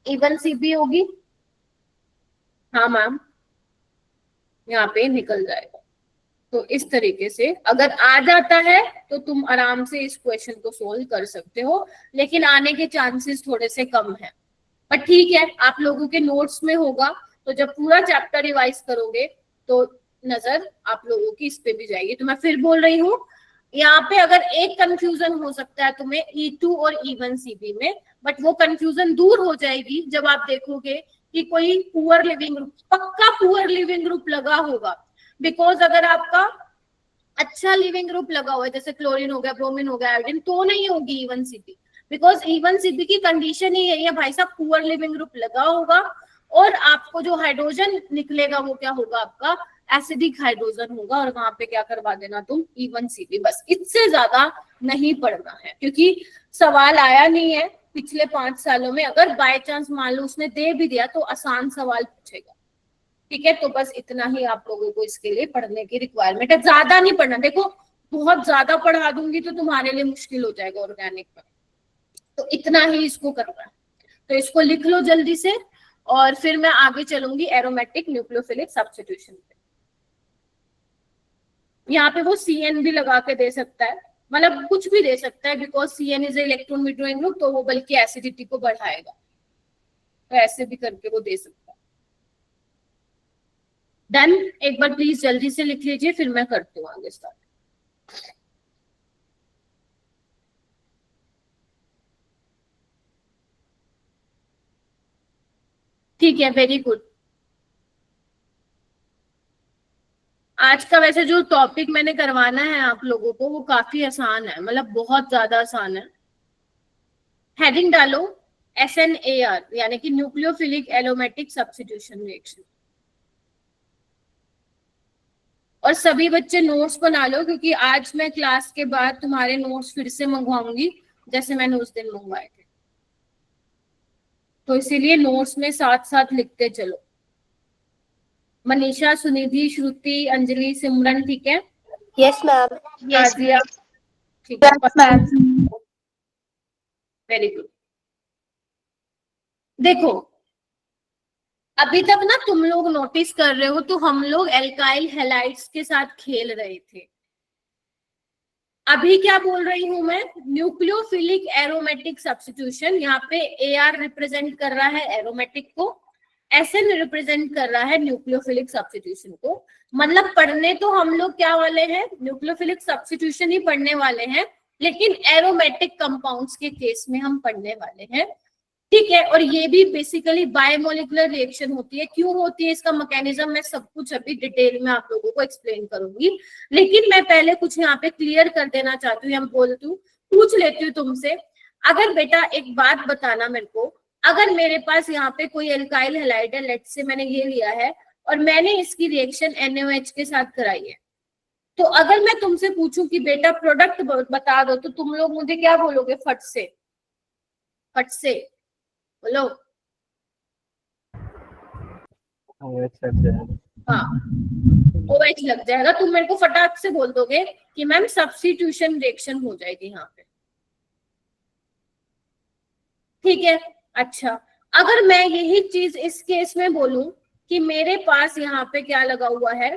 E1CP होगी। हाँ मैम, यहाँ पे निकल जाएगा। तो इस तरीके से अगर आ जाता है तो तुम आराम से इस क्वेश्चन को सोल्व कर सकते हो, लेकिन आने के चांसेस थोड़े से कम है। पर ठीक है, आप लोगों के नोट्स में होगा, तो जब पूरा चैप्टर रिवाइज करोगे तो नजर आप लोगों की इस पे भी जाएगी। तो मैं फिर बोल रही हूँ, यहाँ पे अगर एक कंफ्यूजन हो सकता है तुम्हें E2 और E1CP में, बट वो कंफ्यूजन दूर हो जाएगी जब आप देखोगे कि कोई पुअर लिविंग ग्रुप, पक्का पुअर लिविंग ग्रुप लगा होगा। बिकॉज अगर आपका अच्छा लिविंग ग्रुप लगा हुआ है, जैसे क्लोरीन हो गया, ब्रोमीन हो गया, आयोडीन, तो नहीं होगी E1CP। बिकॉज E1CP की कंडीशन ही यही है भाई साहब, पुअर लिविंग ग्रुप लगा होगा और आपको जो हाइड्रोजन निकलेगा वो क्या होगा, आपका एसिडिक हाइड्रोजन होगा, और वहां पे क्या करवा देना तुम, E1CP। बस इससे ज्यादा नहीं पढ़ना है, क्योंकि सवाल आया नहीं है पिछले 5 सालों में। अगर बाय चांस मान लो उसने दे भी दिया तो आसान सवाल पूछेगा। ठीक है, तो बस इतना ही आप लोगों को इसके लिए पढ़ने की रिक्वायरमेंट है, ज्यादा नहीं पढ़ना। देखो बहुत ज्यादा पढ़ा दूंगी तो तुम्हारे लिए मुश्किल हो जाएगा ऑर्गेनिक में, तो इतना ही इसको करना है। तो इसको लिख लो जल्दी से, और फिर मैं आगे चलूंगी एरोमेटिक न्यूक्लियोफिलिक सब्स्टिट्यूशन पे। यहाँ पे वो CN भी लगा के दे सकता है, मतलब कुछ भी दे सकता है, because CN is electron withdrawing group, तो वो बल्कि एसिडिटी को बढ़ाएगा, तो ऐसे भी करके वो दे सकता है। डन, एक बार प्लीज जल्दी से लिख लीजिए, फिर मैं करती हूँ आगे स्टार्ट। ठीक है, वेरी गुड। आज का वैसे जो टॉपिक मैंने करवाना है आप लोगों को वो काफी आसान है, मतलब बहुत ज्यादा आसान है। हेडिंग डालो SNAR, यानी कि न्यूक्लियोफिलिक एरोमेटिक सब्स्टिट्यूशन रिएक्शन। और सभी बच्चे नोट्स बना लो, क्योंकि आज मैं क्लास के बाद तुम्हारे नोट्स फिर से मंगवाऊंगी, जैसे मैंने उस दिन मंगवाए थे। तो इसीलिए नोट्स में साथ साथ लिखते चलो। मनीषा, सुनिधि, श्रुति, अंजलि, सिमरन, ठीक है? Yes ma'am. राजिया, ठीक है, वेरी गुड। देखो अभी तक ना तुम लोग नोटिस कर रहे हो, तो हम लोग एल्काइल हैलाइड्स के साथ खेल रहे थे। अभी क्या बोल रही हूं मैं, न्यूक्लियोफिलिक एरोमेटिक सब्स्टिट्यूशन। यहाँ पे AR रिप्रेजेंट कर रहा है एरोमेटिक को, SN रिप्रेजेंट कर रहा है न्यूक्लियोफिलिक सब्स्टिट्यूशन को। मतलब पढ़ने तो हम लोग क्या वाले हैं, न्यूक्लियोफिलिक सब्स्टिट्यूशन ही पढ़ने वाले हैं, लेकिन एरोमेटिक कंपाउंड्स के केस में हम पढ़ने वाले हैं। ठीक है, और ये भी बेसिकली बायोमोलिकुलर रिएक्शन होती है। क्यों होती है, इसका मैकेनिज्म मैं सब कुछ अभी डिटेल में आप लोगों को एक्सप्लेन करूंगी, लेकिन मैं पहले कुछ यहाँ पे क्लियर कर देना चाहती हूँ, या बोलती हूँ, पूछ लेती हूँ तुमसे। अगर बेटा एक बात बताना मेरे को, अगर मेरे पास यहाँ पे कोई एल्काइल हैलाइड है, लेट्स से मैंने ये लिया है और मैंने इसकी रिएक्शन NaOH के साथ कराई है, तो अगर मैं तुमसे पूछूं कि बेटा प्रोडक्ट बता दो, तो तुम लोग मुझे क्या बोलोगे? फट से बोलो। हाँ, OH लग जाएगा। तुम मेरे को फटाक से बोल दोगे कि मैम सब्स्टिट्यूशन रिएक्शन हो जाएगी यहाँ पे। ठीक है, अच्छा, अगर मैं यही चीज इस केस में बोलूं कि मेरे पास यहाँ पे क्या लगा हुआ है,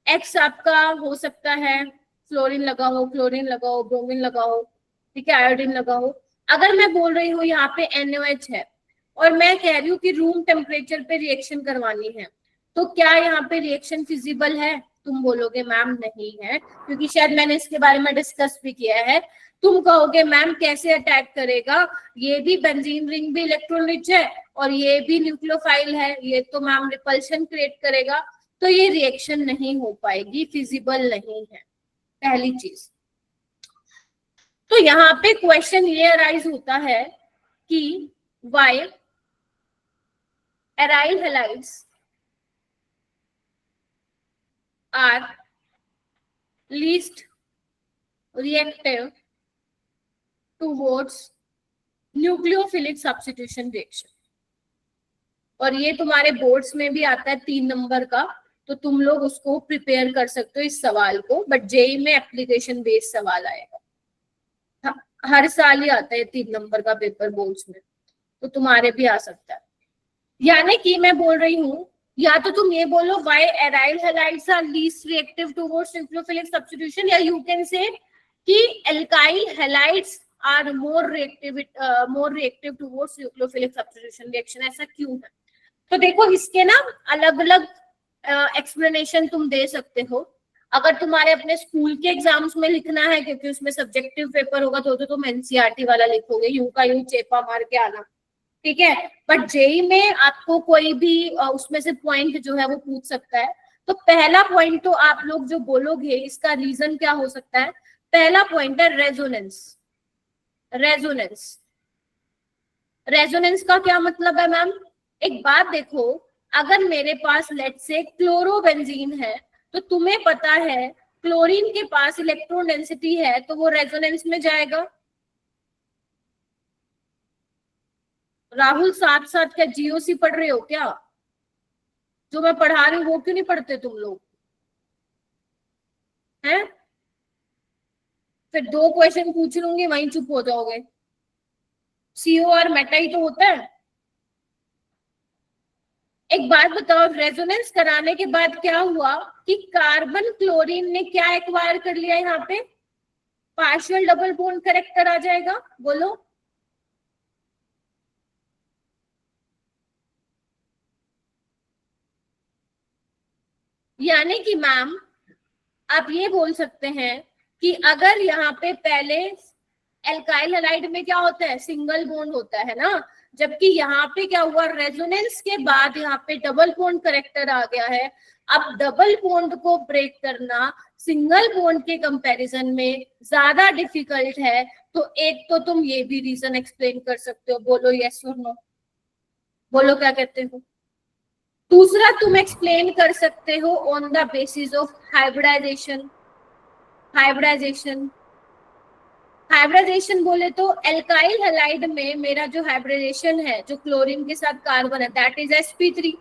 X आपका हो सकता है फ्लोरीन लगा हो, क्लोरीन लगा हो, ब्रोमीन लगा हो, ठीक है, आयोडीन लगा हो। अगर मैं बोल रही हूँ यहाँ पे NaOH है और मैं कह रही हूँ कि रूम टेम्परेचर पे रिएक्शन करवानी है, तो क्या यहाँ पे रिएक्शन फिजिबल है? तुम बोलोगे मैम नहीं है, क्योंकि शायद मैंने इसके बारे में डिस्कस भी किया है। तुम कहोगे मैम कैसे अटैक करेगा, ये भी बेंजीन रिंग भी इलेक्ट्रॉन रिच है और ये भी न्यूक्लियोफाइल है, ये तो मैम रिपल्शन क्रिएट करेगा, तो ये रिएक्शन नहीं हो पाएगी, फिजिबल नहीं है, पहली चीज। तो यहाँ पे क्वेश्चन ये अराइज होता है कि why aryl halides are least reactive towards nucleophilic substitution reaction। और ये तुम्हारे बोर्ड्स में भी आता है 3 नंबर का, तो तुम लोग उसको प्रिपेयर कर सकते हो इस सवाल को। बट जेई में एप्लीकेशन बेस्ड सवाल आएगा, हर साल ही आता है 3 नंबर का पेपर बोर्ड्स में, तो तुम्हारे भी आ सकता है। यानी कि मैं बोल रही हूँ, या तो तुम ये बोलो why aryl halides are least reactive towards nucleophilic substitution, या यू कैन से कि alkyl halides are more reactive towards nucleophilic substitution reaction. ऐसा क्यों है? तो देखो इसके ना अलग अलग एक्सप्लेनेशन तुम दे सकते हो। अगर तुम्हारे अपने स्कूल के एग्जाम्स में लिखना है, क्योंकि उसमें सब्जेक्टिव पेपर होगा, तो तुम एनसीईआरटी वाला लिखोगे, यूं का यूं चेपा मार के आना, ठीक है। बट जेई में आपको कोई भी उसमें से पॉइंट जो है वो पूछ सकता है। तो पहला पॉइंट तो आप लोग जो बोलोगे, इसका रीजन क्या हो सकता है? पहला पॉइंट है रेजोनेंस। रेजोनेंस, रेजोनेंस का क्या मतलब है मैम? एक बात देखो, अगर मेरे पास लेट से क्लोरोबेंजीन है, तो तुम्हें पता है क्लोरीन के पास इलेक्ट्रॉन डेंसिटी है, तो वो रेजोनेंस में जाएगा। राहुल साथ साथ क्या जीओसी पढ़ रहे हो क्या? जो मैं पढ़ा रही हूँ वो क्यों नहीं पढ़ते तुम लोग हैं? फिर 2 क्वेश्चन पूछ लूंगी, वहीं चुप हो जाओगे। सीओ और मेटा ही तो होता है। एक बात बताओ, रेजोनेंस कराने के बाद क्या हुआ कि कार्बन क्लोरीन ने क्या एक्वायर कर लिया? यहाँ पे पार्शियल डबल बॉन्ड कैरेक्टर आ जाएगा। बोलो, यानी कि मैम आप ये बोल सकते हैं कि अगर यहाँ पे पहले एल्काइल हैलाइड में क्या होता है? सिंगल बॉन्ड होता है ना, जबकि यहाँ पे क्या हुआ? रेजोनेंस के बाद यहाँ पे डबल बॉन्ड कैरेक्टर आ गया है। अब डबल बॉन्ड को ब्रेक करना सिंगल बॉन्ड के कंपैरिजन में ज्यादा डिफिकल्ट है। तो एक तो तुम ये भी रीजन एक्सप्लेन कर सकते हो। बोलो यस और नो, बोलो क्या कहते हो। दूसरा तुम एक्सप्लेन कर सकते हो on the basis of hybridisation. Hybridisation, hybridisation बोले तो एल्काइल हैलाइड में मेरा जो हाइब्रिडाइजेशन है, जो क्लोरीन के साथ कार्बन है, that is sp3।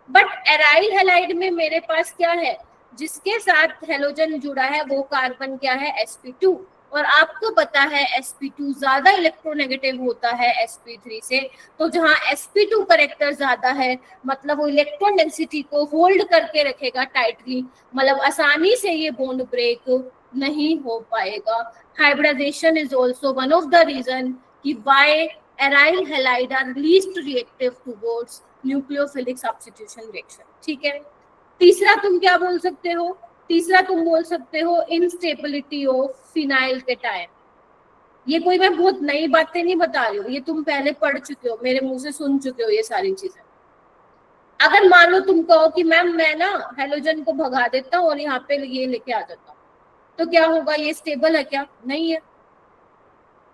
But aryl halide में मेरे पास क्या है? जिसके साथ हेलोजन जुड़ा है वो कार्बन क्या है? sp2। और आपको पता है sp2 ज्यादा इलेक्ट्रोनेगेटिव होता है sp3 से। तो जहां sp2 कैरेक्टर ज्यादा है, मतलब वो इलेक्ट्रॉन डेंसिटी को होल्ड करके रखेगा टाइटली, मतलब आसानी से ये बॉन्ड ब्रेक नहीं हो पाएगा। Hybridization is also one of the reason कि why aryl halide are least reactive towards nucleophilic substitution reaction। ठीक है। तीसरा तुम क्या बोल सकते हो? तीसरा तुम बोल सकते हो instability of phenyl cation। ये कोई मैं बहुत नई बातें नहीं बता रही हूँ, ये तुम पहले पढ़ चुके हो, मेरे मुंह से सुन चुके हो ये सारी चीजें। अगर मान लो तुम कहो कि मैम मैं ना हेलोजन को भगा देता हूँ और यहाँ पे ये लेके आ जाता हूँ, तो क्या होगा? ये स्टेबल है क्या? नहीं है,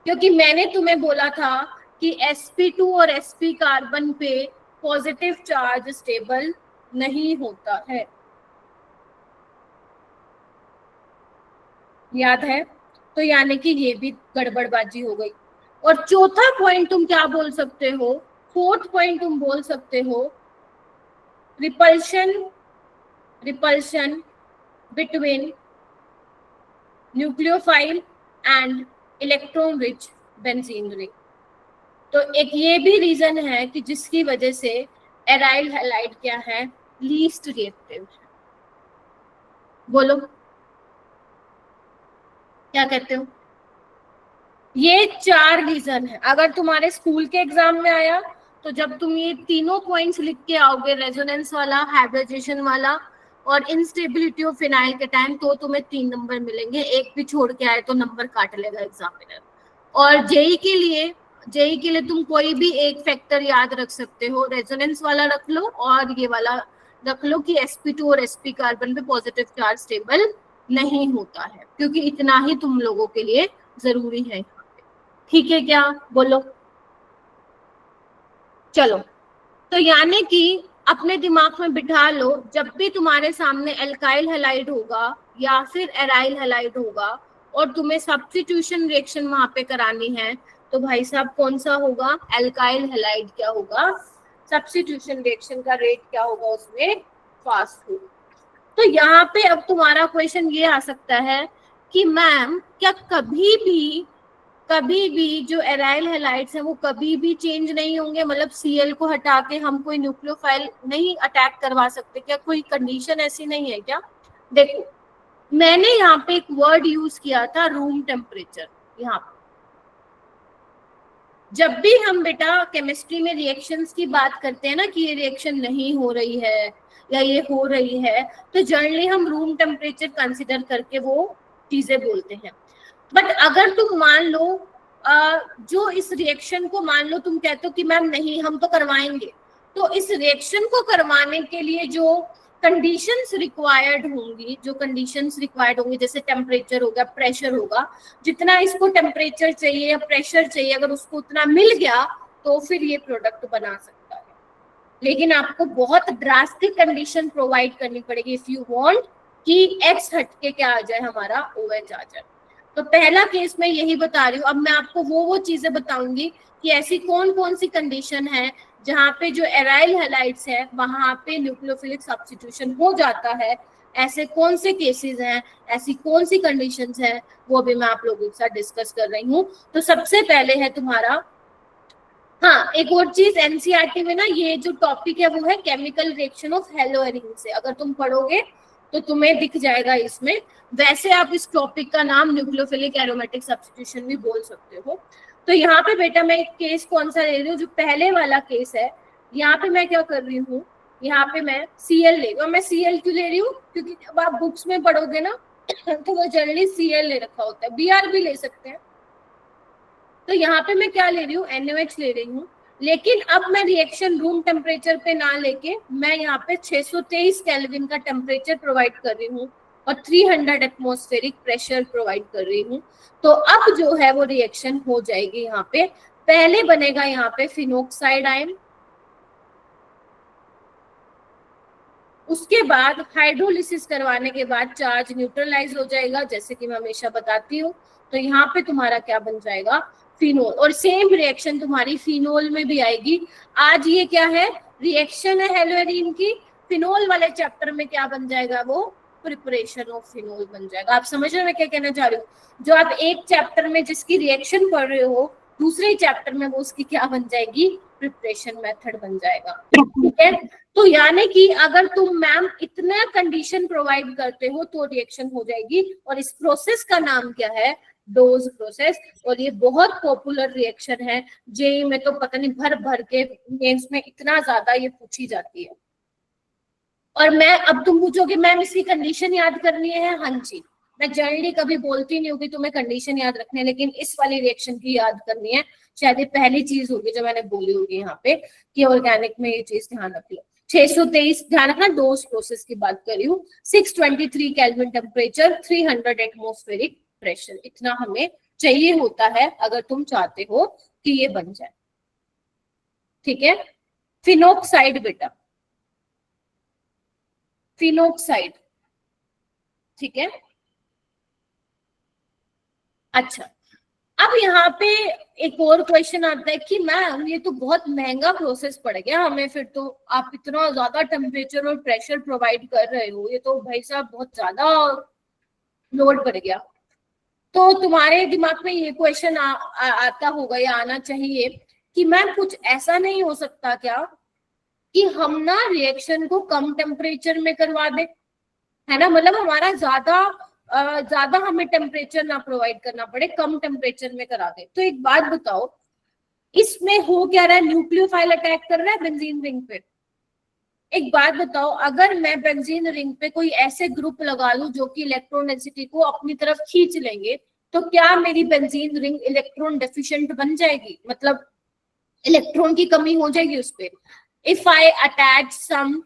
क्योंकि मैंने तुम्हें बोला था कि sp2 और sp कार्बन पे पॉजिटिव चार्ज स्टेबल नहीं होता है। याद है? तो यानी कि ये भी गड़बड़बाजी हो गई। और चौथा पॉइंट तुम क्या बोल सकते हो? फोर्थ पॉइंट तुम बोल सकते हो repulsion, repulsion between nucleophile and electron rich benzene ring. तो एक ये भी रीजन है कि जिसकी वजह से एराइल हैलाइड क्या है? Least reactive. बोलो क्या कहते हो? ये 4 रीजन है। अगर तुम्हारे स्कूल के एग्जाम में आया, तो जब तुम ये तीनों पॉइंट्स लिख के आओगे, रेजोनेंस वाला, हाइब्रिडाइजेशन वाला और इंस्टेबिलिटी ऑफ फिनाइल केटायन, तो तुम्हें 3 नंबर मिलेंगे। एक भी छोड़ के आए तो नंबर काट लेगा एग्जामिनर। और जेई के लिए तुम कोई भी एक फैक्टर याद रख सकते हो, रेजोनेंस वाला रख लो और ये वाला रख लो कि sp2 और sp कार्बन पे पॉजिटिव चार्ज स्टेबल नहीं होता है, क्योंकि इतना ही तुम लोगों के लिए जरूरी है यहाँ पे। ठीक है क्या? बोलो। चलो, तो यानी कि अपने दिमाग में बिठा लो, जब भी तुम्हारे सामने एल्काइल हैलाइड होगा या फिर एराइल हैलाइड होगा और तुम्हें सब्स्टिट्यूशन रिएक्शन वहां पे करानी है, तो भाई साहब कौन सा होगा? एल्काइल हैलाइड क्या होगा? सब्स्टिट्यूशन रिएक्शन का रेट क्या होगा उसमें, फास्ट होगा। तो यहाँ पे अब तुम्हारा क्वेश्चन ये आ सकता है कि मैम क्या कभी भी जो एराइल हैलाइड्स है वो कभी भी चेंज नहीं होंगे, मतलब Cl को हटा के हम कोई न्यूक्लियोफाइल नहीं अटैक करवा सकते क्या, कोई कंडीशन ऐसी नहीं है क्या? देखो मैंने यहाँ पे एक वर्ड यूज किया था रूम टेम्परेचर। यहाँ पे जब भी हम बेटा केमिस्ट्री में रिएक्शंस की बात करते हैं ना कि ये रिएक्शन नहीं हो रही है या ये हो रही है, तो जनरली हम रूम टेम्परेचर कंसिडर करके वो चीजें बोलते हैं। बट अगर तुम मान लो जो इस रिएक्शन को मान लो तुम कहते हो कि मैम नहीं हम तो करवाएंगे, तो इस रिएक्शन को करवाने के लिए जो कंडीशंस रिक्वायर्ड होंगी, जैसे टेम्परेचर होगा, प्रेशर होगा, जितना इसको टेम्परेचर चाहिए या प्रेशर चाहिए अगर उसको उतना मिल गया तो फिर ये प्रोडक्ट बना सकता है। लेकिन आपको बहुत ड्रास्टिक कंडीशन प्रोवाइड करनी पड़ेगी इफ यू वांट कि एक्स हटके क्या आ जाए, हमारा OH आ जाए। तो पहला केस मैं यही बता रही हूँ। अब मैं आपको वो चीजें बताऊंगी कि ऐसी कौन कौन सी कंडीशन है जहाँ पे जो एराइल हैलाइड्स है वहां पे न्यूक्लियोफिलिक सब्स्टिट्यूशन हो जाता है, ऐसे कौन से केसेस हैं, ऐसी कौन सी कंडीशंस हैं, वो भी मैं आप लोगों के साथ डिस्कस कर रही हूँ। तो सबसे पहले है तुम्हारा, हाँ एक और चीज, एनसीईआरटी में ना ये जो टॉपिक है वो है केमिकल रिएक्शन ऑफ हेलोएरिन से, अगर तुम पढ़ोगे तो तुम्हें दिख जाएगा इसमें। वैसे आप इस टॉपिक का नाम न्यूक्लियोफिलिक एरोमेटिक सब्स्टिट्यूशन भी बोल सकते हो। तो यहाँ पे बेटा मैं एक केस कौन सा ले रही हूँ, जो पहले वाला केस है। यहाँ पे मैं क्या कर रही हूँ, यहाँ पे मैं Cl ले रही हूँ। मैं Cl क्यों ले रही हूँ, क्योंकि जब आप बुक्स में पढ़ोगे ना तो वो जनरली Cl ले रखा होता है, Br भी ले सकते हैं। तो यहाँ पे मैं क्या ले रही हूँ, NaOH ले रही हूँ। लेकिन अब मैं रिएक्शन रूम टेम्परेचर पे ना लेके मैं यहाँ पे 623 केल्विन का टेम्परेचर प्रोवाइड कर रही हूँ और 300 एटमॉस्फेरिक प्रेशर प्रोवाइड कर रही हूँ। तो अब जो है वो रिएक्शन हो जाएगी। यहाँ पे पहले बनेगा यहाँ पे फिनोक्साइड आयन, उसके बाद हाइड्रोलिसिस करवाने के बाद चार्ज न्यूट्रलाइज हो जाएगा, जैसे कि मैं हमेशा बताती हूँ। तो यहाँ पे तुम्हारा क्या बन जाएगा, फिनोल। और सेम रिएक्शन तुम्हारी फिनोल में भी आएगी। आज ये क्या है, रिएक्शन है हेलोएरिन की। फिनोल वाले चैप्टर में क्या बन जाएगा, वो प्रिपरेशन ऑफ फिनोल बन जाएगा। आप समझ रहे हो मैं क्या कहना चाह रही हूँ? जो आप एक चैप्टर में जिसकी रिएक्शन पढ़ रहे हो, दूसरे चैप्टर में वो उसकी क्या बन जाएगी, प्रिपरेशन मेथड बन जाएगा। ठीक है, तो यानी कि अगर तुम मैम इतना कंडीशन प्रोवाइड करते हो तो रिएक्शन हो जाएगी। और इस प्रोसेस का नाम क्या है, डोज प्रोसेस। और ये बहुत पॉपुलर रिएक्शन है, जेई में तो पता नहीं भर भर के मेंस में इतना ज्यादा ये पूछी जाती है। और मैं, अब तुम पूछोगे मैम इसकी कंडीशन याद करनी है, हाँ जी, मैं जनरली कभी बोलती नहीं हूँ कि तुम्हें कंडीशन याद रखनी है, लेकिन इस वाली रिएक्शन की याद करनी है। शायद ये पहली चीज होगी जो मैंने बोली होगी यहाँ पे कि ऑर्गेनिक में ये चीज ध्यान रख लो। 623 ध्यान रखना, डोज प्रोसेस की बात कर रही हूँ। 623 केल्विन टेम्परेचर, 300 एटमॉस्फेरिक प्रेशर, इतना हमें चाहिए होता है अगर तुम चाहते हो कि ये बन जाए। ठीक है, फिनोक्साइड बेटा, फिनोक्साइड, ठीक है। अच्छा, अब यहाँ पे एक और क्वेश्चन आता है कि मैम ये तो बहुत महंगा प्रोसेस पड़ गया हमें, फिर तो आप इतना ज्यादा टेम्परेचर और प्रेशर प्रोवाइड कर रहे हो, ये तो भाई साहब बहुत ज्यादा लोड बढ़ गया। तो तुम्हारे दिमाग में ये क्वेश्चन आता होगा या आना चाहिए कि मैम कुछ ऐसा नहीं हो सकता क्या कि हम ना रिएक्शन को कम टेम्परेचर में करवा दे, है ना, मतलब हमारा ज्यादा हमें टेम्परेचर ना प्रोवाइड करना पड़े, कम टेम्परेचर में करा दे। तो एक बात बताओ, इसमें हो क्या रहा है, न्यूक्लियोफाइल अटैक कर रहा है बेंजीन रिंग पे। एक बात बताओ, अगर मैं बेंजीन रिंग पे कोई ऐसे ग्रुप लगा लूं जो कि इलेक्ट्रॉन डेंसिटी को अपनी तरफ खींच लेंगे, तो क्या मेरी बेंजीन रिंग इलेक्ट्रॉन डेफिशिएंट बन जाएगी, मतलब इलेक्ट्रॉन की कमी हो जाएगी उस पे। If I attach some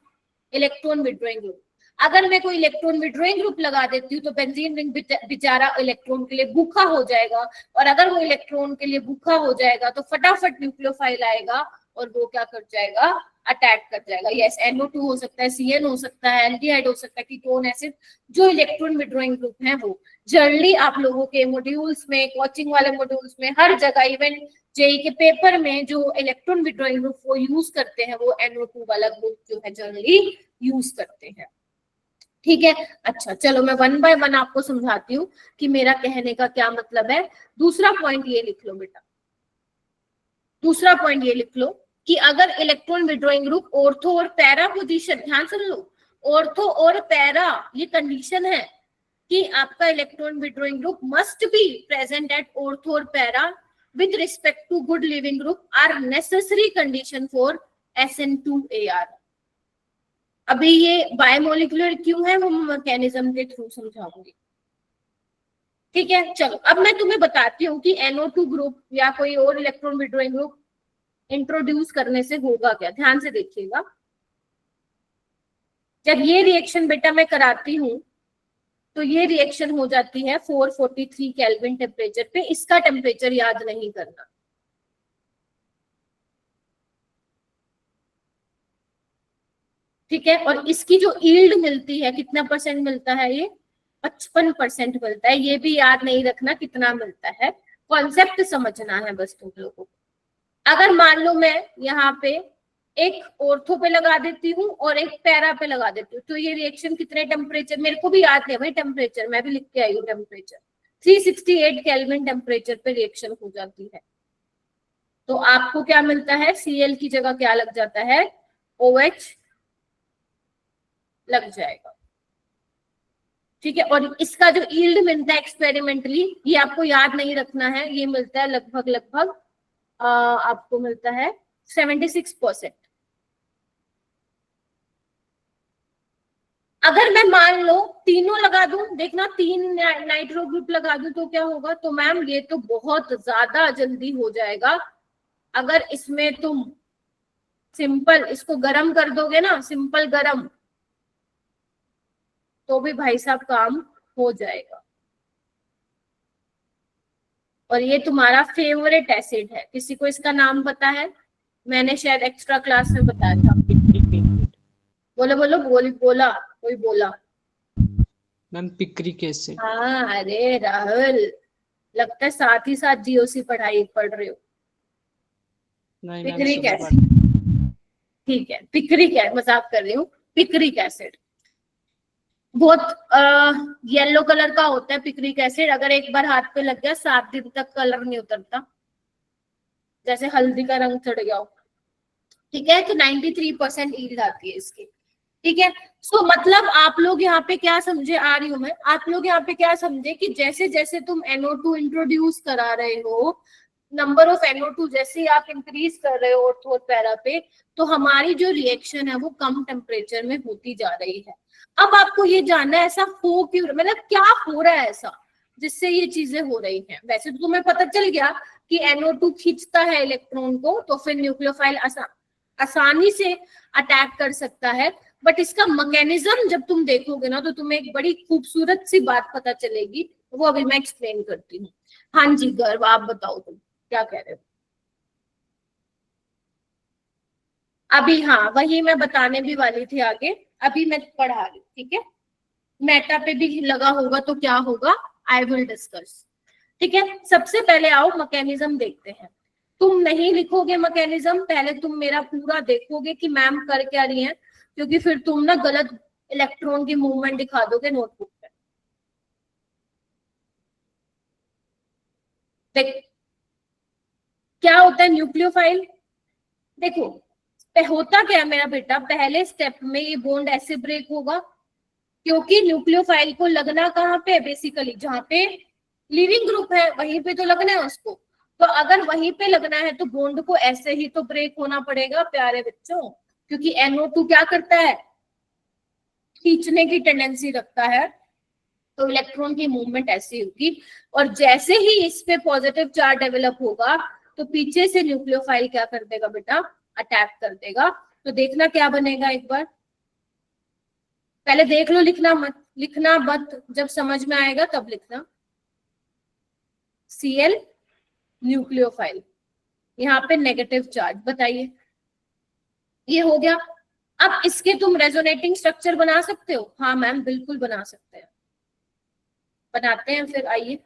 electron withdrawing group, अगर मैं कोई इलेक्ट्रॉन विड्रॉइंग ग्रुप लगा देती हूँ तो बेंजीन रिंग बेचारा इलेक्ट्रॉन के लिए भूखा हो जाएगा, और अगर वो इलेक्ट्रॉन के लिए भूखा हो जाएगा तो फटाफट न्यूक्लियोफाइल आएगा और वो क्या कर जाएगा, अटैक कर जाएगा। यस, NO2 हो सकता है, CN हो सकता है, एल्डिहाइड हो सकता है, कीटोन एसिड, जो इलेक्ट्रॉन विड्रॉइंग ग्रुप है वो जनरली आप लोगों के मॉड्यूल्स में, कोचिंग वाले मॉड्यूल्स में, हर जगह, इवन जेई के पेपर में जो इलेक्ट्रॉन विड्रॉइंग ग्रुप वो यूज करते हैं, वो NO2 वाला ग्रुप जो है जनरली यूज करते हैं। ठीक है, अच्छा चलो मैं वन बाय वन आपको समझाती हूँ कि मेरा कहने का क्या मतलब है। दूसरा पॉइंट ये लिख लो बेटा, दूसरा पॉइंट ये लिख लो कि अगर इलेक्ट्रॉन विड्रॉइंग ग्रुप ऑर्थो और पैरा पोजीशन, ध्यान सुन लो, ऑर्थो और पैरा ये कंडीशन है कि आपका electron withdrawing group must be present at ortho और para with respect to good living group are necessary condition for SN2AR। अभी ये बायोमोलिकुलर क्यों है वो मैकेनिज्म के थ्रू समझाऊंगी। ठीक है, चलो अब मैं तुम्हें बताती हूँ कि NO2 ग्रुप या कोई और इलेक्ट्रॉन विड्रॉइंग ग्रुप इंट्रोड्यूस करने से होगा क्या। ध्यान से देखिएगा, जब ये रिएक्शन बेटा मैं कराती हूँ तो ये रिएक्शन हो जाती है 443 केल्विन टेम्परेचर पे। इसका टेम्परेचर याद नहीं करना, ठीक है। और इसकी जो यील्ड मिलती है, कितना परसेंट मिलता है, ये 55% मिलता है। ये भी याद नहीं रखना कितना मिलता है, कॉन्सेप्ट समझना है बस तुम लोगों को। अगर मान लो मैं यहाँ पे एक ऑर्थो पे लगा देती हूँ और एक पैरा पे लगा देती हूँ, तो ये रिएक्शन कितने टेम्परेचर, मेरे को भी याद नहीं भाई टेम्परेचर, मैं भी लिख के आई हूँ टेम्परेचर, 368 केल्विन टेम्परेचर पे रिएक्शन हो जाती है। तो आपको क्या मिलता है, Cl की जगह क्या लग जाता है, OH लग जाएगा। ठीक है, और इसका जो यील्ड मिलता है एक्सपेरिमेंटली, ये आपको याद नहीं रखना है, ये मिलता है लगभग आपको मिलता है 76%। अगर मैं मान लो तीनों लगा दूं, देखना 3 नाइट्रो ग्रुप लगा दूं तो क्या होगा, तो मैम ये तो बहुत ज्यादा जल्दी हो जाएगा। अगर इसमें तुम सिंपल इसको गरम कर दोगे ना, सिंपल गरम, तो भी भाई साहब काम हो जाएगा। और ये तुम्हारा फेवरेट एसिड है, किसी को इसका नाम पता है, मैंने शायद एक्स्ट्रा क्लास में बताया था। बोलो बोलो बोला कोई बोला मैम पिक्रिक एसिड। हाँ, अरे राहुल, लगता है साथ ही साथ जीओसी पढ़ाई पढ़ रहे हो। नहीं पिक्रिक मैम एसिड, ठीक है, पिक्रिक है, मजाक कर रही हूँ। पिक्रिक एसिड बहुत येलो कलर का होता है पिक्रिक एसिड। अगर एक बार हाथ पे लग गया 7 दिन तक कलर नहीं उतरता, जैसे हल्दी का रंग चढ़ गया हो। ठीक है, तो 93% यील्ड आती है इसकी। ठीक है, सो मतलब आप लोग यहाँ पे क्या समझे, आ रही हूँ मैं, आप लोग यहाँ पे क्या समझे कि जैसे जैसे तुम NO2 इंट्रोड्यूस करा रहे हो, नंबर ऑफ NO2 जैसे आप इंक्रीज कर रहे हो ऑर्थो और पैरा पे, तो हमारी जो रिएक्शन है वो कम टेम्परेचर में होती जा रही है। अब आपको ये जानना है ऐसा हो क्यों, मतलब क्या हो रहा है ऐसा जिससे ये चीजें हो रही हैं। वैसे तो तुम्हें पता चल गया कि NO2 खींचता है इलेक्ट्रॉन को, तो फिर न्यूक्लियोफाइल आसानी से अटैक कर सकता है, बट इसका मैकेनिज्म जब तुम देखोगे ना तो तुम्हें एक बड़ी खूबसूरत सी बात पता चलेगी, वो अभी मैं एक्सप्लेन करती हूँ। हाँ जी गर्व, आप बताओ तुम क्या कह रहे हो अभी। हाँ, वही मैं बताने भी वाली थी आगे, अभी मैं पढ़ा रही हूँ। ठीक है, मेटा पे भी लगा होगा तो क्या होगा, आई विल डिस्कस। ठीक है, सबसे पहले आओ मैकेनिज्म देखते हैं। तुम नहीं लिखोगे मैकेनिज्म, पहले तुम मेरा पूरा देखोगे कि मैम कर क्या रही है, क्योंकि फिर तुम ना गलत इलेक्ट्रॉन की मूवमेंट दिखा दोगे नोटबुक पे। देख क्या होता है न्यूक्लियोफाइल, देखो होता क्या है मेरा बेटा, पहले स्टेप में ये बॉन्ड ऐसे ब्रेक होगा, क्योंकि न्यूक्लियोफाइल को लगना कहाँ पे, बेसिकली जहाँ पे लिविंग ग्रुप है वहीं पे तो लगना है उसको। तो अगर वहीं पे लगना है तो बॉन्ड को ऐसे ही तो ब्रेक होना पड़ेगा प्यारे बच्चों, क्योंकि NO2 क्या करता है, खींचने की टेंडेंसी रखता है, तो इलेक्ट्रॉन की मूवमेंट ऐसी होगी। और जैसे ही इस पे पॉजिटिव चार्ज डेवलप होगा तो पीछे से न्यूक्लियोफाइल क्या कर देगा बेटा, अटैक कर देगा। तो देखना क्या बनेगा एक बार, पहले देख लो, लिखना मत, जब समझ में आएगा तब लिखना। Cl न्यूक्लियोफाइल, यहाँ पे नेगेटिव चार्ज, बताइए ये हो गया। अब इसके तुम रेजोनेटिंग स्ट्रक्चर बना सकते हो? हाँ मैम बिल्कुल बना सकते हैं, बनाते हैं फिर, आइए।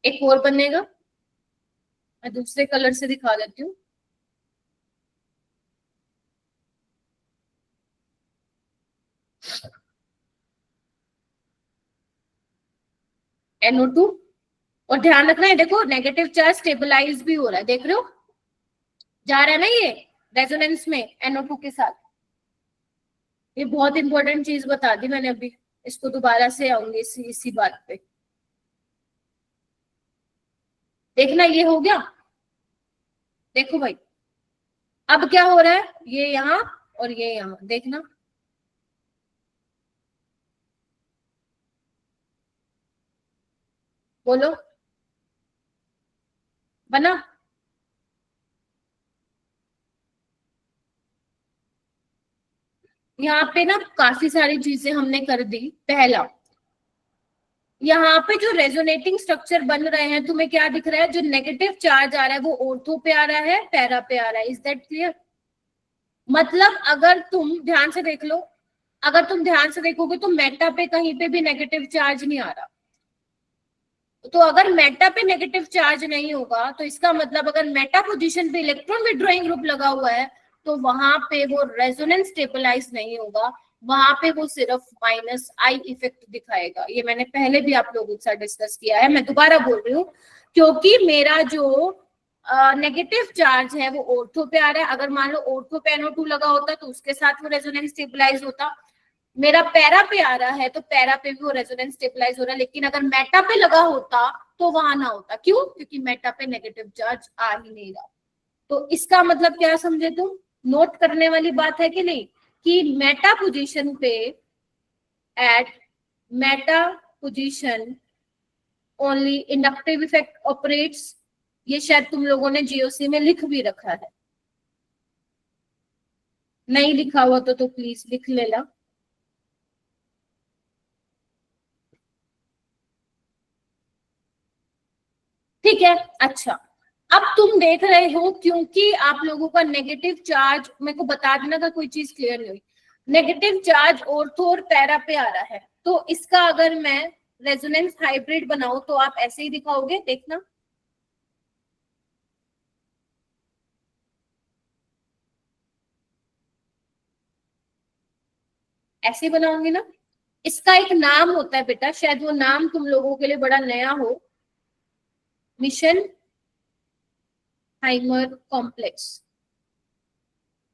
एक और बनेगा, मैं दूसरे कलर से दिखा देती हूँ। NO2, और ध्यान रखना है, देखो नेगेटिव चार्ज स्टेबलाइज भी हो रहा है, देख रहे हो जा रहा है ना ये रेजोनेंस में NO2 के साथ। ये बहुत इंपॉर्टेंट चीज बता दी मैंने अभी, इसको दोबारा से आऊंगी इसी बात पे। देखना ये हो गया, देखो भाई अब क्या हो रहा है, ये यहाँ और ये यहाँ, देखना बोलो बना। यहाँ पे ना काफी सारी चीजें हमने कर दी। पहला, यहाँ पे जो रेजोनेटिंग स्ट्रक्चर बन रहे हैं, तुम्हें क्या दिख रहा है, जो नेगेटिव चार्ज आ रहा है वो ऑर्थो पे आ रहा है, पैरा पे आ रहा है। Is that clear? मतलब अगर तुम ध्यान से देख लो, अगर तुम ध्यान से देखोगे तो मेटा पे कहीं पे भी नेगेटिव चार्ज नहीं आ रहा। तो अगर मेटा पे नेगेटिव चार्ज नहीं होगा तो इसका मतलब अगर मेटा पोजीशन पे इलेक्ट्रॉन विड्रॉइंग ग्रुप लगा हुआ है तो वहां पे वो रेजोनेंस स्टेबलाइज नहीं होगा, वहां पे वो सिर्फ -I इफेक्ट दिखाएगा। ये मैंने पहले भी आप लोगों के साथ डिस्कस किया है, मैं दोबारा बोल रही हूँ, क्योंकि मेरा जो नेगेटिव चार्ज है वो ऑर्थो पे आ रहा है। अगर मान लो ऑर्थो पे NO2 लगा होता तो उसके साथ वो रेजोनेंस स्टेबलाइज होता। मेरा पैरा पे आ रहा है तो पैरा पे भी वो रेजोनेंस स्टेबलाइज हो रहा है, लेकिन अगर मेटा पे लगा होता तो वहां ना होता। क्यों? क्योंकि मेटा पे नेगेटिव चार्ज आ ही नहीं रहा। तो इसका मतलब क्या समझे तुम? नोट करने वाली बात है कि नहीं, कि मेटा पोजीशन पे, at meta position only inductive effect operates. ये शायद तुम लोगों ने GOC में लिख भी रखा है, नहीं लिखा हुआ तो प्लीज लिख लेना। ठीक है, अच्छा अब तुम देख रहे हो, क्योंकि आप लोगों का नेगेटिव चार्ज, मेरे को बता देना अगर कोई चीज क्लियर नहीं हुई, नेगेटिव चार्ज ऑर्थो और पैरा पे आ रहा है, तो इसका अगर मैं रेजोनेंस हाइब्रिड बनाऊं तो आप ऐसे ही दिखाओगे, देखना ऐसे ही बनाऊंगी ना। इसका एक नाम होता है बेटा, शायद वो नाम तुम लोगों के लिए बड़ा नया हो, मिशन हाइमर कॉम्प्लेक्स।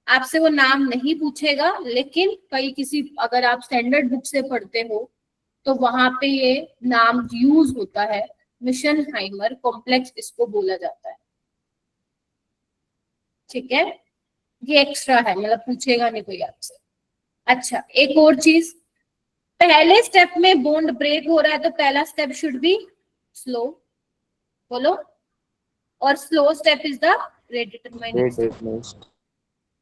आपसे वो नाम नहीं पूछेगा, लेकिन कई किसी, अगर आप स्टैंडर्ड बुक से पढ़ते हो तो वहां पे ये नाम यूज होता है, मिशन हाइमर कॉम्प्लेक्स इसको बोला जाता है। ठीक है, ये एक्स्ट्रा है, मतलब पूछेगा नहीं कोई आपसे। अच्छा एक और चीज, पहले स्टेप में बॉन्ड ब्रेक हो रहा है तो पहला स्टेप शुड बी स्लो, बोलो, और slow step is the rate determining.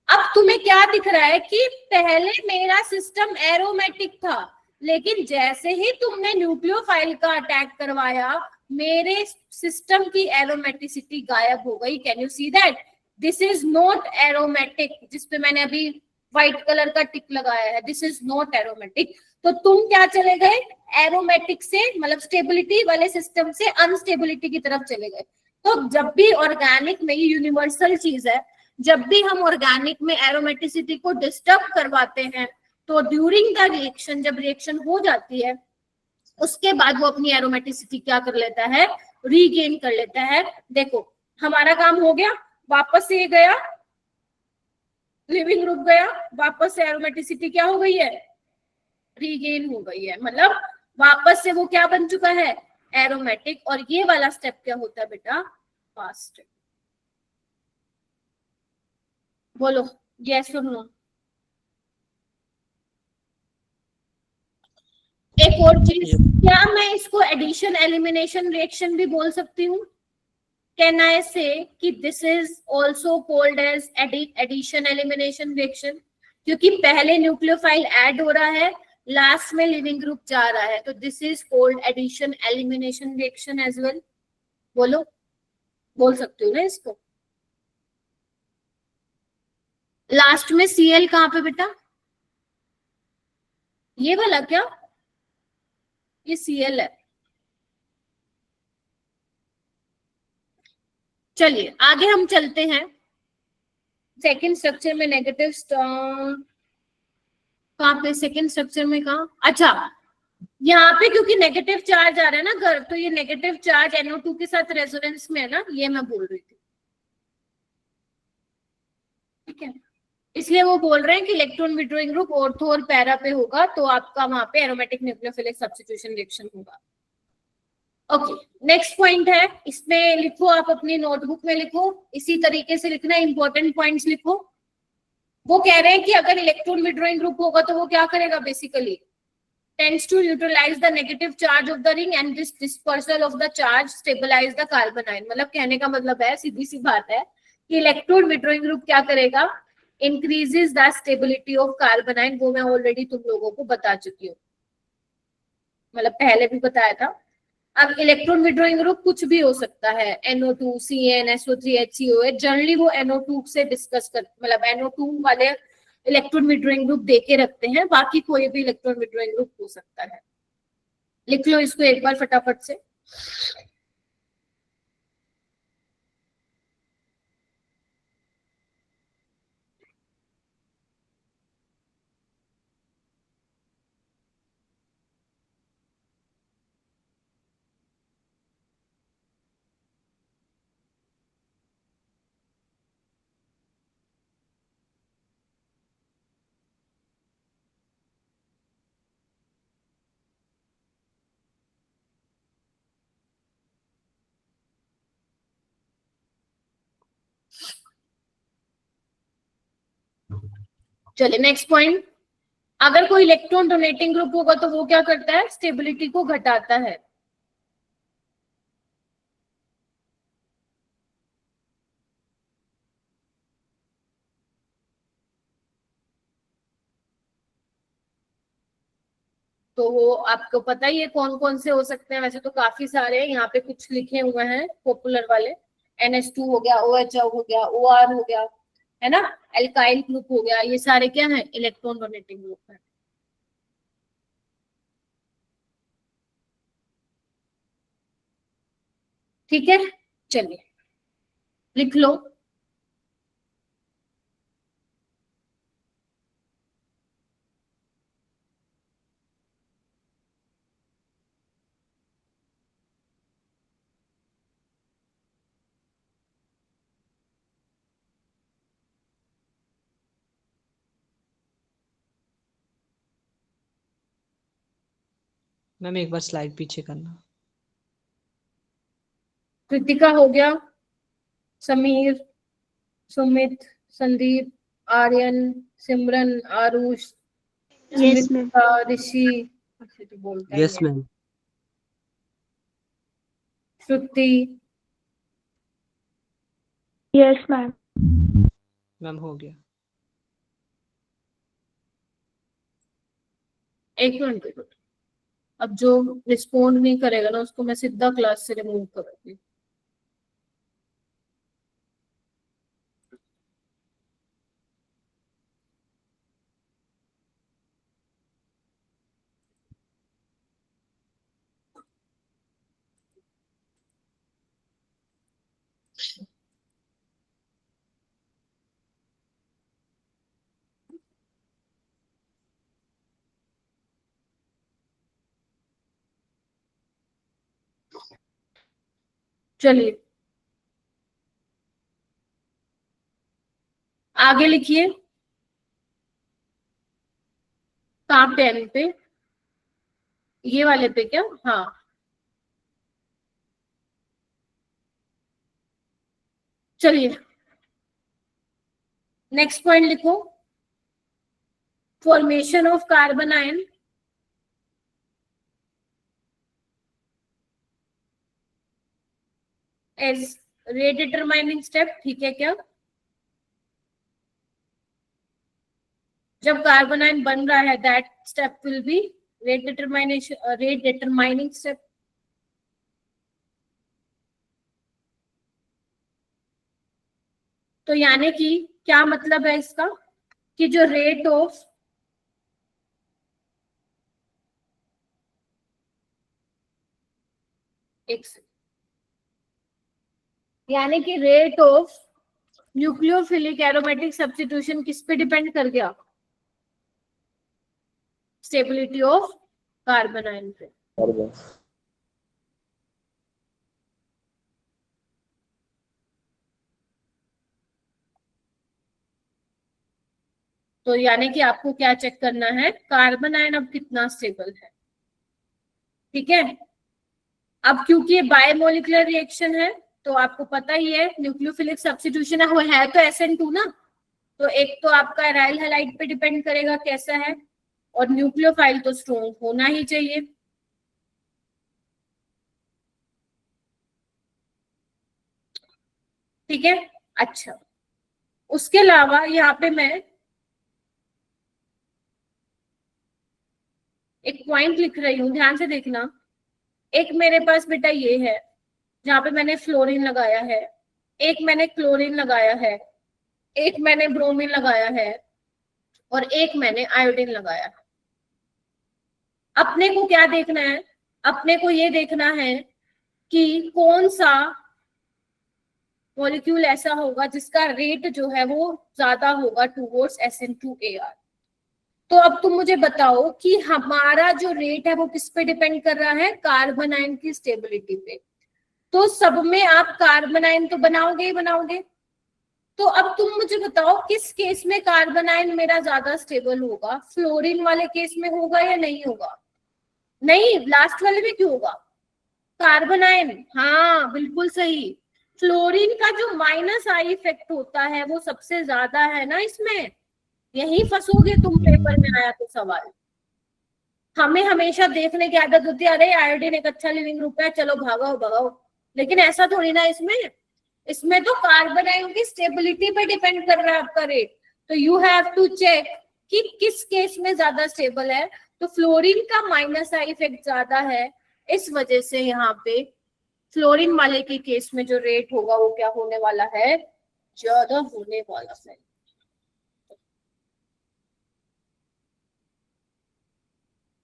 अब तुम्हें क्या दिख रहा है कि पहले मेरा सिस्टम एरोमेटिक था, लेकिन जैसे ही तुमने न्यूक्लियोफाइल का अटैक करवाया मेरे सिस्टम की एरोमेटिसिटी गायब हो गई। Can you see that? This is not aromatic, जिसपे मैंने अभी व्हाइट कलर का टिक लगाया है, दिस इज नॉट एरोमेटिक। तो तुम क्या चले गए, एरोमेटिक से, मतलब स्टेबिलिटी वाले सिस्टम से अनस्टेबिलिटी की तरफ चले गए। तो जब भी ऑर्गेनिक में, ये यूनिवर्सल चीज है, जब भी हम ऑर्गेनिक में एरोमेटिसिटी को डिस्टर्ब करवाते हैं तो ड्यूरिंग द रिएक्शन, जब रिएक्शन हो जाती है उसके बाद वो अपनी एरोमेटिसिटी क्या कर लेता है, रीगेन कर लेता है। देखो हमारा काम हो गया, वापस से ये गया, लिविंग ग्रुप गया, वापस से एरोमेटिसिटी क्या हो गई है, रीगेन हो गई है, मतलब वापस से वो क्या बन चुका है, एरोमेटिक। और ये वाला स्टेप क्या होता है बेटा, फास्ट स्टेप। बोलो यस और नो। एक और चीज, क्या मैं इसको एडिशन एलिमिनेशन रिएक्शन भी बोल सकती हूँ? कैन आई से कि this is also called as addition elimination reaction, क्योंकि पहले न्यूक्लियोफाइल ऐड हो रहा है, लास्ट में लिविंग ग्रुप जा रहा है, तो this is called addition elimination reaction as well. बोलो, बोल सकते हो ना इसको। लास्ट में Cl कहाँ पे बेटा? ये वाला क्या? ये Cl है। चलिए आगे हम चलते हैं। सेकेंड स्ट्रक्चर में नेगेटिव कहाँ पे? सेकेंड स्ट्रक्चर में कहाँ? अच्छा, यहाँ पे क्योंकि नेगेटिव चार्ज आ रहा है ना घर, तो ये नेगेटिव चार्ज NO2 के साथ रेजोनेंस में है ना, ये मैं बोल रही थी। ठीक है, इसलिए वो बोल रहे हैं कि इलेक्ट्रॉन विड्रॉइंग ग्रुप ऑर्थो और पैरा पे होगा, तो आपका वहां पे एरोमेटिक न्यूक्लियोफिलिक सब्स्टिट्यूशन रिएक्शन होगा। ओके, नेक्स्ट पॉइंट है, इसमें लिखो आप अपनी नोटबुक में लिखो, इसी तरीके से लिखना, इंपॉर्टेंट पॉइंट्स लिखो। वो कह रहे हैं कि अगर इलेक्ट्रॉन विड्रॉइंग ग्रुप होगा तो वो क्या करेगा? Basically tends to neutralize the negative charge of the ring and this dispersal of the charge stabilize the carbon ion। मतलब कहने का मतलब है, सीधी सी बात है कि इलेक्ट्रॉन विड्रॉइंग ग्रुप क्या करेगा? Increases the stability of carbon ion. वो मैं ऑलरेडी तुम लोगों को बता चुकी हूँ, मतलब पहले भी बताया था। अब इलेक्ट्रॉन विड्रॉइंग ग्रुप कुछ भी हो सकता है, NO2, CN, SO3, HCOH। Generally वो NO2 से डिस्कस कर, मतलब NO2 वाले इलेक्ट्रॉन विड्रॉइंग ग्रुप देके रखते हैं, बाकी कोई भी इलेक्ट्रॉन विड्रॉइंग ग्रुप हो सकता है। लिख लो इसको एक बार फटाफट से। चलिए नेक्स्ट पॉइंट, अगर कोई इलेक्ट्रॉन डोनेटिंग ग्रुप होगा तो वो क्या करता है? स्टेबिलिटी को घटाता है। तो वो आपको पता ही है कौन कौन से हो सकते हैं, वैसे तो काफी सारे हैं, यहाँ पे कुछ लिखे हुए हैं पॉपुलर वाले। NH2 हो गया, OH हो गया, OR हो गया, है ना, एल्काइल ग्रुप हो गया, ये सारे क्या है? इलेक्ट्रॉन डोनेटिंग ग्रुप है। ठीक है, चलिए लिख लो। मैम एक बार स्लाइड पीछे करना। कृतिका हो गया, समीर, सुमित, संदीप, आर्यन, सिमरन, आरुष, यस मैम। ऋषि, अच्छा तो बोलता ही यस है, मैम। श्रुति, यस मैम। मैम हो गया। एक मिनट, अब जो रिस्पोंड नहीं करेगा ना उसको मैं सीधा क्लास से रिमूव करूंगी। चलिए आगे लिखिए, कहाँ पेन पे? ये वाले पे क्या? हाँ, चलिए नेक्स्ट पॉइंट लिखो, formation of carbon ion as rate determining step. ठीक है क्या? जब कार्बन आयन बन रहा है, that step will be rate determining step. तो यानी कि क्या मतलब है इसका, कि जो रेट ऑफ यानी कि rate of nucleophilic aromatic substitution किस पे डिपेंड कर गया, स्टेबिलिटी ऑफ कार्बन आयन पे। तो यानी कि आपको क्या चेक करना है, कार्बन आयन अब कितना स्टेबल है। ठीक है, अब क्योंकि ये बायोमोलिकुलर रिएक्शन है तो आपको पता ही है न्यूक्लियोफिलिक सब्स्टिट्यूशन है, वो है तो SN2 ना, तो एक तो आपका एराइल हैलाइड पे डिपेंड करेगा कैसा है, और न्यूक्लियोफाइल तो स्ट्रॉन्ग होना ही चाहिए। ठीक है, अच्छा उसके अलावा यहाँ पे मैं एक पॉइंट लिख रही हूँ, ध्यान से देखना। एक मेरे पास बेटा ये है जहाँ पे मैंने फ्लोरीन लगाया है, एक मैंने क्लोरीन लगाया है, एक मैंने ब्रोमीन लगाया है, और एक मैंने आयोडीन लगाया है। अपने को क्या देखना है, अपने को ये देखना है कि कौन सा मॉलिक्यूल ऐसा होगा जिसका रेट जो है वो ज्यादा होगा टूवर्ड्स SN2AR। तो अब तुम मुझे बताओ कि हमारा जो रेट है वो किस पे डिपेंड कर रहा है, कार्बन आयन की स्टेबिलिटी पे। तो सब में आप कार्बन आयन तो बनाओगे ही बनाओगे। तो अब तुम मुझे बताओ किस केस में कार्बन आयन मेरा ज्यादा स्टेबल होगा, फ्लोरीन वाले केस में होगा या नहीं होगा? नहीं, लास्ट वाले में क्यों होगा, कार्बन आयन। हाँ बिल्कुल सही, फ्लोरीन का जो -I इफेक्ट होता है वो सबसे ज्यादा है ना इसमें, यही फंसोगे तुम पेपर में आया तो सवाल। हमें हमेशा देखने की आदत होती है, अरे आयोडीन एक अच्छा लिविंग ग्रुप है, चलो भागो भागो, लेकिन ऐसा थोड़ी ना इसमें तो कार्बन आयन की स्टेबिलिटी पे डिपेंड कर रहा है आपका रेट। तो यू हैव टू चेक कि किस केस में ज्यादा स्टेबल है। तो फ्लोरीन का -I इफेक्ट ज्यादा है, इस वजह से यहाँ पे फ्लोरीन वाले के केस में जो रेट होगा वो क्या होने वाला है, ज्यादा होने वाला है।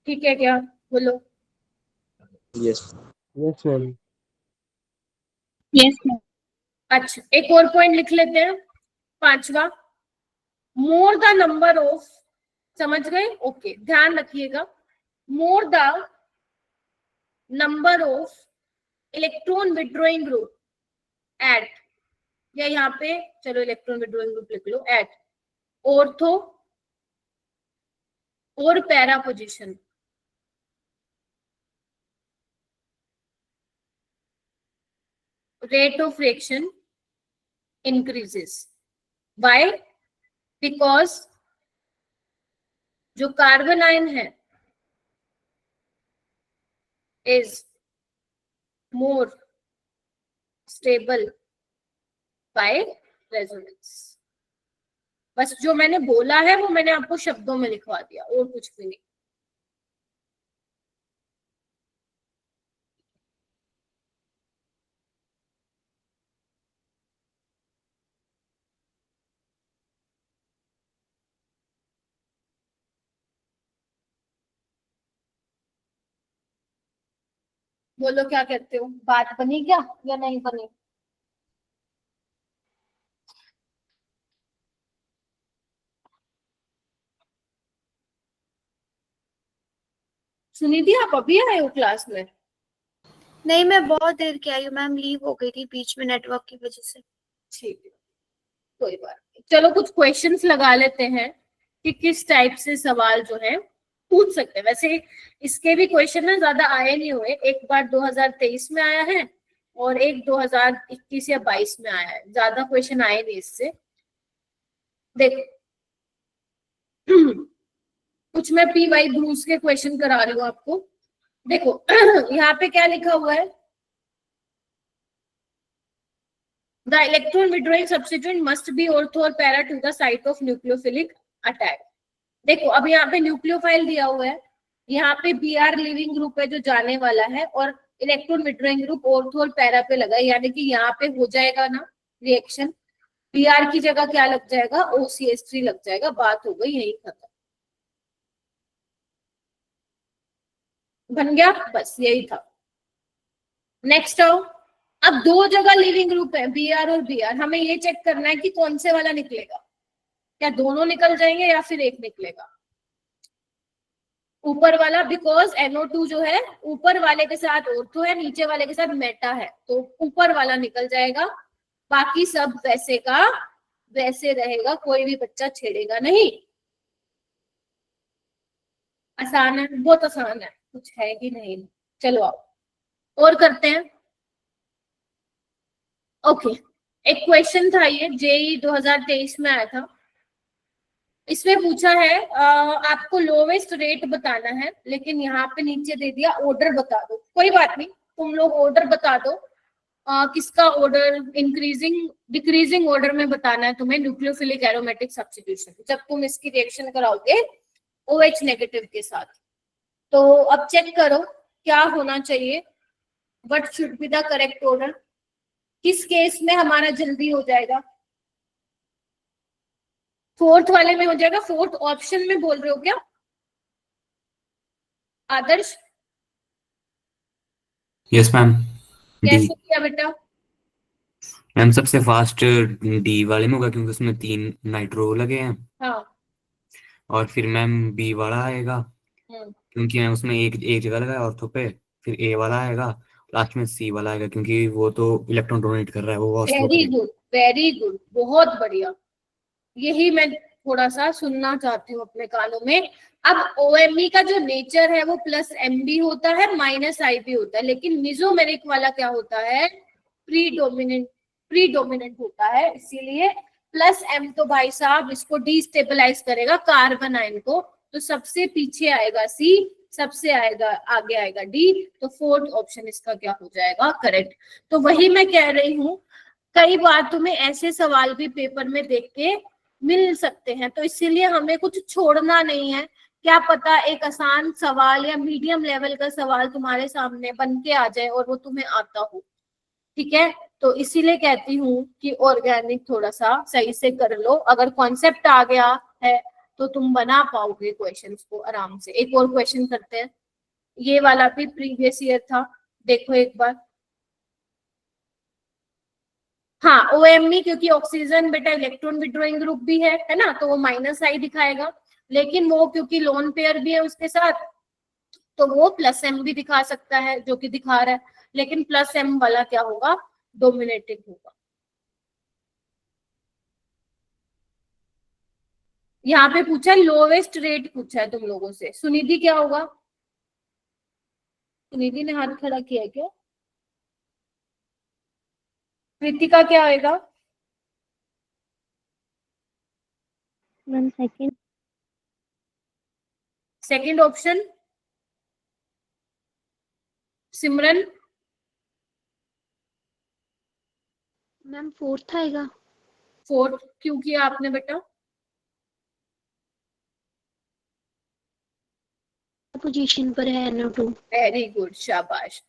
ठीक है क्या, बोलो। Yes yes ma'am. Yes, ma'am. अच्छा एक और पॉइंट लिख लेते हैं, 5वां, मोर द नंबर ऑफ, समझ गए? ओके, ध्यान रखिएगा, more the number of electron withdrawing group at, या यहाँ पे चलो इलेक्ट्रॉन विड्रॉइंग ग्रुप लिख लो, एट ऑर्थो और para position, rate of reaction increases. Why? Because जो कार्बन आयन है is more stable by resonance. बस जो मैंने बोला है वो मैंने आपको शब्दों में लिखवा दिया, और कुछ भी नहीं। बोलो क्या कहते हो, बात बनी क्या या नहीं बनी? सुनिधि आप अभी आए हो क्लास में? नहीं, मैं बहुत देर की आई हूँ मैम, लीव हो गई थी बीच में नेटवर्क की वजह से। ठीक है, कोई बात नहीं। चलो कुछ क्वेश्चंस लगा लेते हैं कि किस टाइप से सवाल जो है पूछ सकते हैं। वैसे इसके भी क्वेश्चन ना ज्यादा आए नहीं हुए, एक बार 2023 में आया है और एक 2021 या 22 में आया है, ज्यादा क्वेश्चन आए नहीं इससे। देखो कुछ मैं PY ब्रूस के क्वेश्चन करा रही हूँ आपको। देखो यहाँ पे क्या लिखा हुआ है, the electron withdrawing substituent must be ortho और para to the site of nucleophilic attack. देखो अब यहाँ पे न्यूक्लियोफाइल दिया हुआ है, यहाँ पे Br लिविंग ग्रुप है जो जाने वाला है, और इलेक्ट्रॉन विड्रॉइंग ग्रुप ऑर्थो और पैरा पे लगा है, यानी कि यहाँ पे हो जाएगा ना रिएक्शन, Br की जगह क्या लग जाएगा, OCH3 लग जाएगा, बात हो गई, यही खत्म, बन गया, बस यही था। नेक्स्ट आओ, अब दो जगह लिविंग ग्रुप है Br और Br, हमें ये चेक करना है कि कौन से वाला निकलेगा, क्या दोनों निकल जाएंगे या फिर एक निकलेगा, ऊपर वाला, बिकॉज NO2 जो है ऊपर वाले के साथ ऑर्थो है, नीचे वाले के साथ मेटा है, तो ऊपर वाला निकल जाएगा, बाकी सब वैसे का वैसे रहेगा, कोई भी बच्चा छेड़ेगा नहीं। आसान है, बहुत आसान है, कुछ है कि नहीं। चलो आओ और करते हैं। ओके, एक क्वेश्चन था, ये जेई 2023 में आया था, इसमें पूछा है आपको लोवेस्ट रेट बताना है, लेकिन यहाँ पे नीचे दे दिया ऑर्डर बता दो, कोई बात नहीं, तुम लोग ऑर्डर बता दो, किसका ऑर्डर, इंक्रीजिंग डिक्रीजिंग ऑर्डर में बताना है तुम्हें, न्यूक्लियोफिलिक एरोमेटिक सब्स्टिट्यूशन, जब तुम इसकी रिएक्शन कराओगे OH नेगेटिव के साथ। तो अब चेक करो क्या होना चाहिए, what should be the correct order, किस केस में हमारा जल्दी हो जाएगा, फोर्थ वाले में हो जाएगा, फोर्थ ऑप्शन में बोल रहे हो क्या आदर्श? Yes ma'am. कैसे किया बेटा? मैम सबसे फास्ट डी वाले में होगा क्योंकि उसमें 3 नाइट्रो लगे हैं। हाँ। और फिर मैम बी वाला आएगा क्योंकि मैम उसमें एक जगह लगा है ऑर्थो पे, फिर ए वाला आएगा, लास्ट में सी वाला आएगा क्योंकि वो तो इलेक्ट्रॉन डोनेट कर रहा है, वो वेरी गुड, वेरी गुड, बहुत बढ़िया, यही मैं थोड़ा सा सुनना चाहती हूँ अपने कानों में। अब OMe का जो नेचर है वो प्लस M भी होता है माइनस I भी होता है, लेकिन मिजोमेरिक वाला क्या होता है, प्रीडोमिनेंट होता है, इसीलिए प्लस M तो भाई साहब इसको डिस्टेबलाइज करेगा कार्बन आयन को, तो सबसे पीछे आएगा C, सबसे आएगा आगे आएगा D, तो फोर्थ ऑप्शन इसका क्या हो जाएगा करेक्ट। तो वही मैं कह रही हूँ, कई बार तुम्हें ऐसे सवाल भी पेपर में देख के मिल सकते हैं, तो इसीलिए हमें कुछ छोड़ना नहीं है, क्या पता एक आसान सवाल या मीडियम लेवल का सवाल तुम्हारे सामने बन के आ जाए और वो तुम्हें आता हो, ठीक है। तो इसीलिए कहती हूँ कि ऑर्गेनिक थोड़ा सा सही से कर लो, अगर कॉन्सेप्ट आ गया है तो तुम बना पाओगे क्वेश्चंस को आराम से। एक और क्वेश्चन करते हैं, ये वाला भी प्रीवियस ईयर था, देखो एक बार। हाँ, OMe क्योंकि ऑक्सीजन बेटा इलेक्ट्रॉन विड्रॉइंग ग्रुप भी है ना, तो वो माइनस I दिखाएगा, लेकिन वो क्योंकि लोन पेयर भी है उसके साथ, तो वो प्लस M भी दिखा सकता है, जो कि दिखा रहा है, लेकिन प्लस M वाला क्या होगा, डोमिनेटिंग होगा। यहाँ पे पूछा लोवेस्ट रेट, पूछा है तुम लोगों से, सुनिधि क्या होगा, सुनिधि ने हाथ खड़ा किया है क्या, कृतिका क्या होगा, मैम सेकंड। सेकंड ऑप्शन, सिमरन मैम फोर्थ आएगा। फोर्थ क्यों किया आपने बेटा, पोजीशन पर है NO2। वेरी गुड, शाबाश।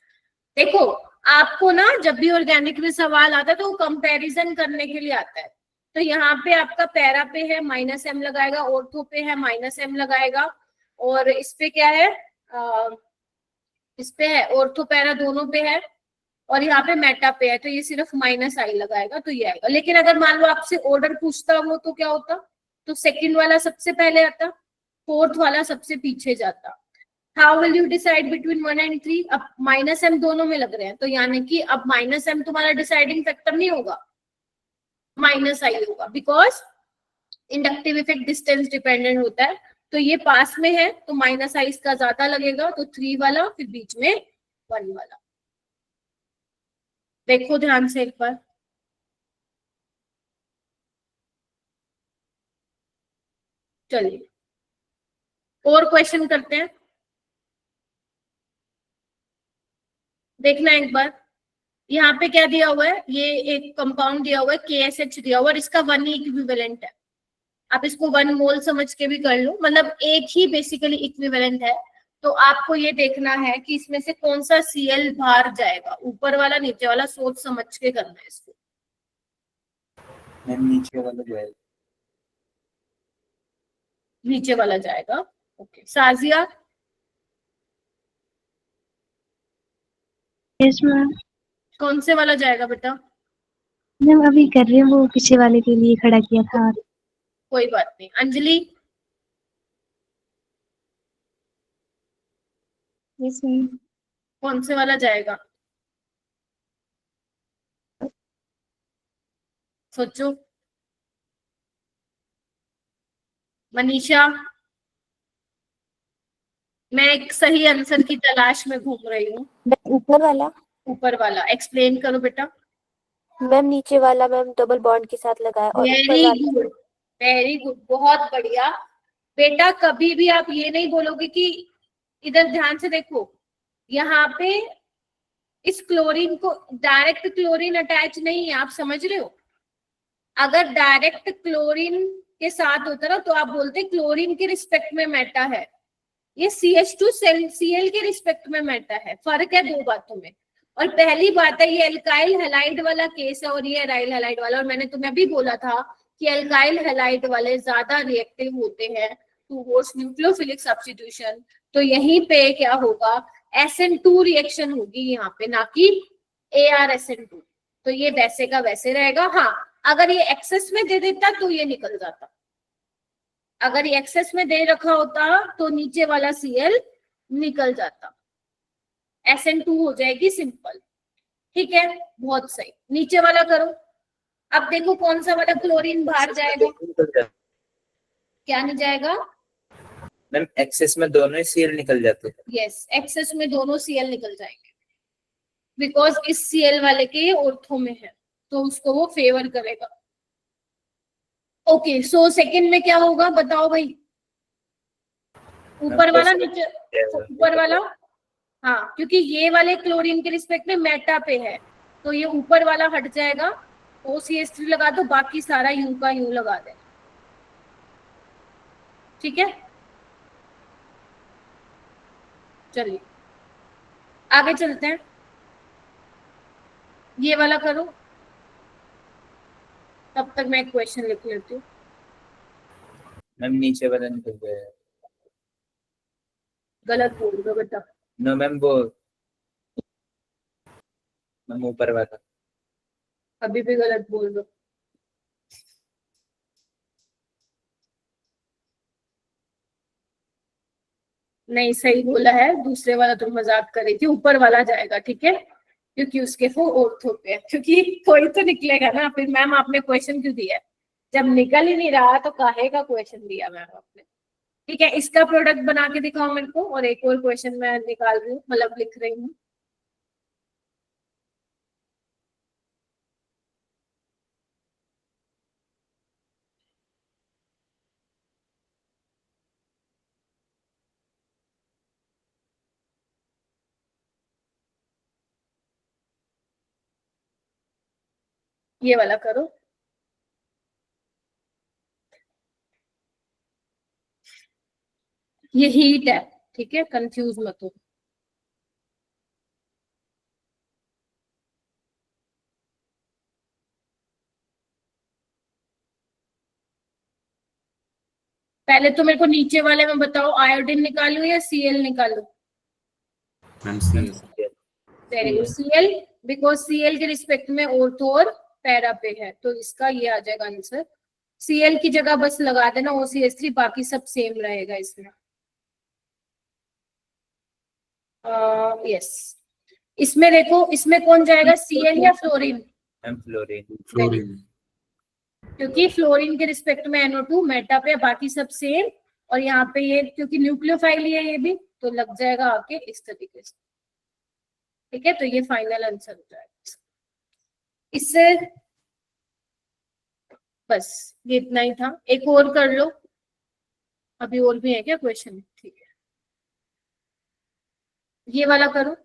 देखो आपको ना जब भी ऑर्गेनिक में सवाल आता है तो वो कंपैरिजन करने के लिए आता है, तो यहाँ पे आपका पैरा पे है माइनस M लगाएगा, ऑर्थो पे है माइनस M लगाएगा, और इस पे क्या है, इस पे है ऑर्थो पैरा दोनों पे है, और यहाँ पे मेटा पे है, तो ये सिर्फ माइनस I लगाएगा, तो ये आएगा। लेकिन अगर मान लो आपसे ऑर्डर पूछता वो तो क्या होता, तो सेकंड वाला सबसे पहले आता, फोर्थ वाला सबसे पीछे जाता। How will you decide between 1 and 3, अब माइनस M दोनों में लग रहे हैं, तो यानी कि अब माइनस M तुम्हारा डिसाइडिंग फैक्टर नहीं होगा, माइनस I होगा, because inductive effect distance dependent होता है, तो ये पास में है तो माइनस I इसका ज्यादा लगेगा, तो 3 वाला, फिर बीच में 1 वाला। देखो ध्यान से एक बार, चलिए और क्वेश्चन करते हैं, देखना एक बार। यहाँ पे क्या दिया हुआ है, ये एक कंपाउंड दिया हुआ है KSH दिया हुआ है, और इसका 1 इक्विवेलेंट है, आप इसको 1 मोल समझ के भी कर लो, मतलब एक ही बेसिकली इक्विवेलेंट है। तो आपको ये देखना है कि इसमें से कौन सा Cl बाहर जाएगा, ऊपर वाला नीचे वाला, सोच समझ के करना है इसको। मैम नीचे वाला जो है नीचे वाला जाएगा। Okay Sajiya, yes ma'am. कौन से वाला जाएगा बेटा? मैम अभी कर रही हूँ, वो पीछे वाले के लिए खड़ा किया था। कोई बात नहीं। Anjali, yes ma'am. कौन से वाला जाएगा? सोचो। मनीषा, मैं एक सही आंसर की तलाश में घूम रही हूँ। ऊपर वाला। ऊपर वाला एक्सप्लेन करो बेटा। मैम नीचे वाला मैम डबल बॉन्ड के साथ लगाए और ऊपर वेरी वाला। गुड, वेरी गुड, बहुत बढ़िया बेटा। कभी भी आप ये नहीं बोलोगे कि, इधर ध्यान से देखो, यहाँ पे इस क्लोरीन को डायरेक्ट क्लोरीन अटैच नहीं है, आप समझ रहे हो? अगर डायरेक्ट क्लोरीन के साथ होता ना तो आप बोलते क्लोरीन के रिस्पेक्ट में मेटा है। ये CH2 Cl के रिस्पेक्ट में मेटा है। फर्क है दो बातों में। और पहली बात है, ये एल्काइल हैलाइड वाला केस है और ये एराइल हैलाइड वाला। और मैंने तुम्हें भी बोला था कि एल्काइल हैलाइड वाले ज्यादा रिएक्टिव होते हैं टूवर्ड्स न्यूक्लियोफिलिक सब्स्टिट्यूशन। तो यहीं पे क्या होगा, SN2 रिएक्शन होगी यहाँ पे, ना कि ArSN2। तो ये वैसे का वैसे रहेगा। हाँ, अगर ये एक्सेस में दे देता तो ये निकल जाता। अगर ये एक्सेस में दे रखा होता तो नीचे वाला Cl निकल जाता, SN2 हो जाएगी सिंपल। ठीक है, बहुत सही। नीचे वाला करो। अब देखो कौन सा वाला क्लोरीन बाहर जाएगा, क्या नहीं जाएगा? मैम एक्सेस में दोनों ही Cl निकल जाते हैं। यस, एक्सेस में दोनों Cl निकल जाएंगे, बिकॉज इस Cl वाले के ये ऑर्थो में है तो उसको वो फेवर करेगा। ओके, सो सेकंड में क्या होगा बताओ भाई? ऊपर वाला नीचे, ऊपर वाला। हाँ, क्योंकि ये वाले क्लोरीन के रिस्पेक्ट में मेटा पे है तो ये ऊपर वाला हट जाएगा। OCH3 लगा दो, बाकी सारा यूं का यूं लगा दे। ठीक है, चलिए आगे चलते हैं। ये वाला करो, तब तक मैं एक क्वेश्चन लिख लेती हूँ। मैम नीचे वाला निकल गया। गलत बोल दो बेटा। नो मैम वो मैम ऊपर वाला। अभी भी गलत बोल दो। नहीं, सही बोला है, दूसरे वाला तुम मजाक कर रही थी। ऊपर वाला जाएगा, ठीक है, क्योंकि उसके वो ऑर्थो पे है। क्योंकि कोई तो निकलेगा ना, फिर मैम आपने क्वेश्चन क्यों दिया है? जब निकल ही नहीं रहा तो काहे का क्वेश्चन दिया मैम आपने? ठीक है, इसका प्रोडक्ट बना के दिखाओ मेरे को। और एक और क्वेश्चन मैं निकाल रही हूँ, मतलब लिख रही हूँ। ये वाला करो। ये हीट है, ठीक है, कंफ्यूज मत हो। पहले तो मेरे को नीचे वाले में बताओ, आयोडीन निकालू या Cl निकालू? Ma'am Cl। Very good, Cl, because Cl के रिस्पेक्ट में ऑर्थो और पैरा पे है तो इसका ये आ जाएगा आंसर। Cl की जगह बस लगा देना OCH3, बाकी सब सेम रहेगा इसमें। यस, इसमें देखो, इसमें कौन जाएगा, Cl या फ्लोरीन? Ma'am fluorine. फ्लोरीन। क्योंकि फ्लोरीन के रिस्पेक्ट में NO2 मेटा पे, बाकी सब सेम। और यहाँ पे ये क्योंकि न्यूक्लियोफाइल है ये भी, तो लग जाएगा आके इस तरीके से। ठीक है, तो ये फाइनल आंसर हो जाएगा इससे। बस ये इतना ही था, एक और कर लो। अभी और भी है क्या क्वेश्चन? ठीक है, ये वाला करो।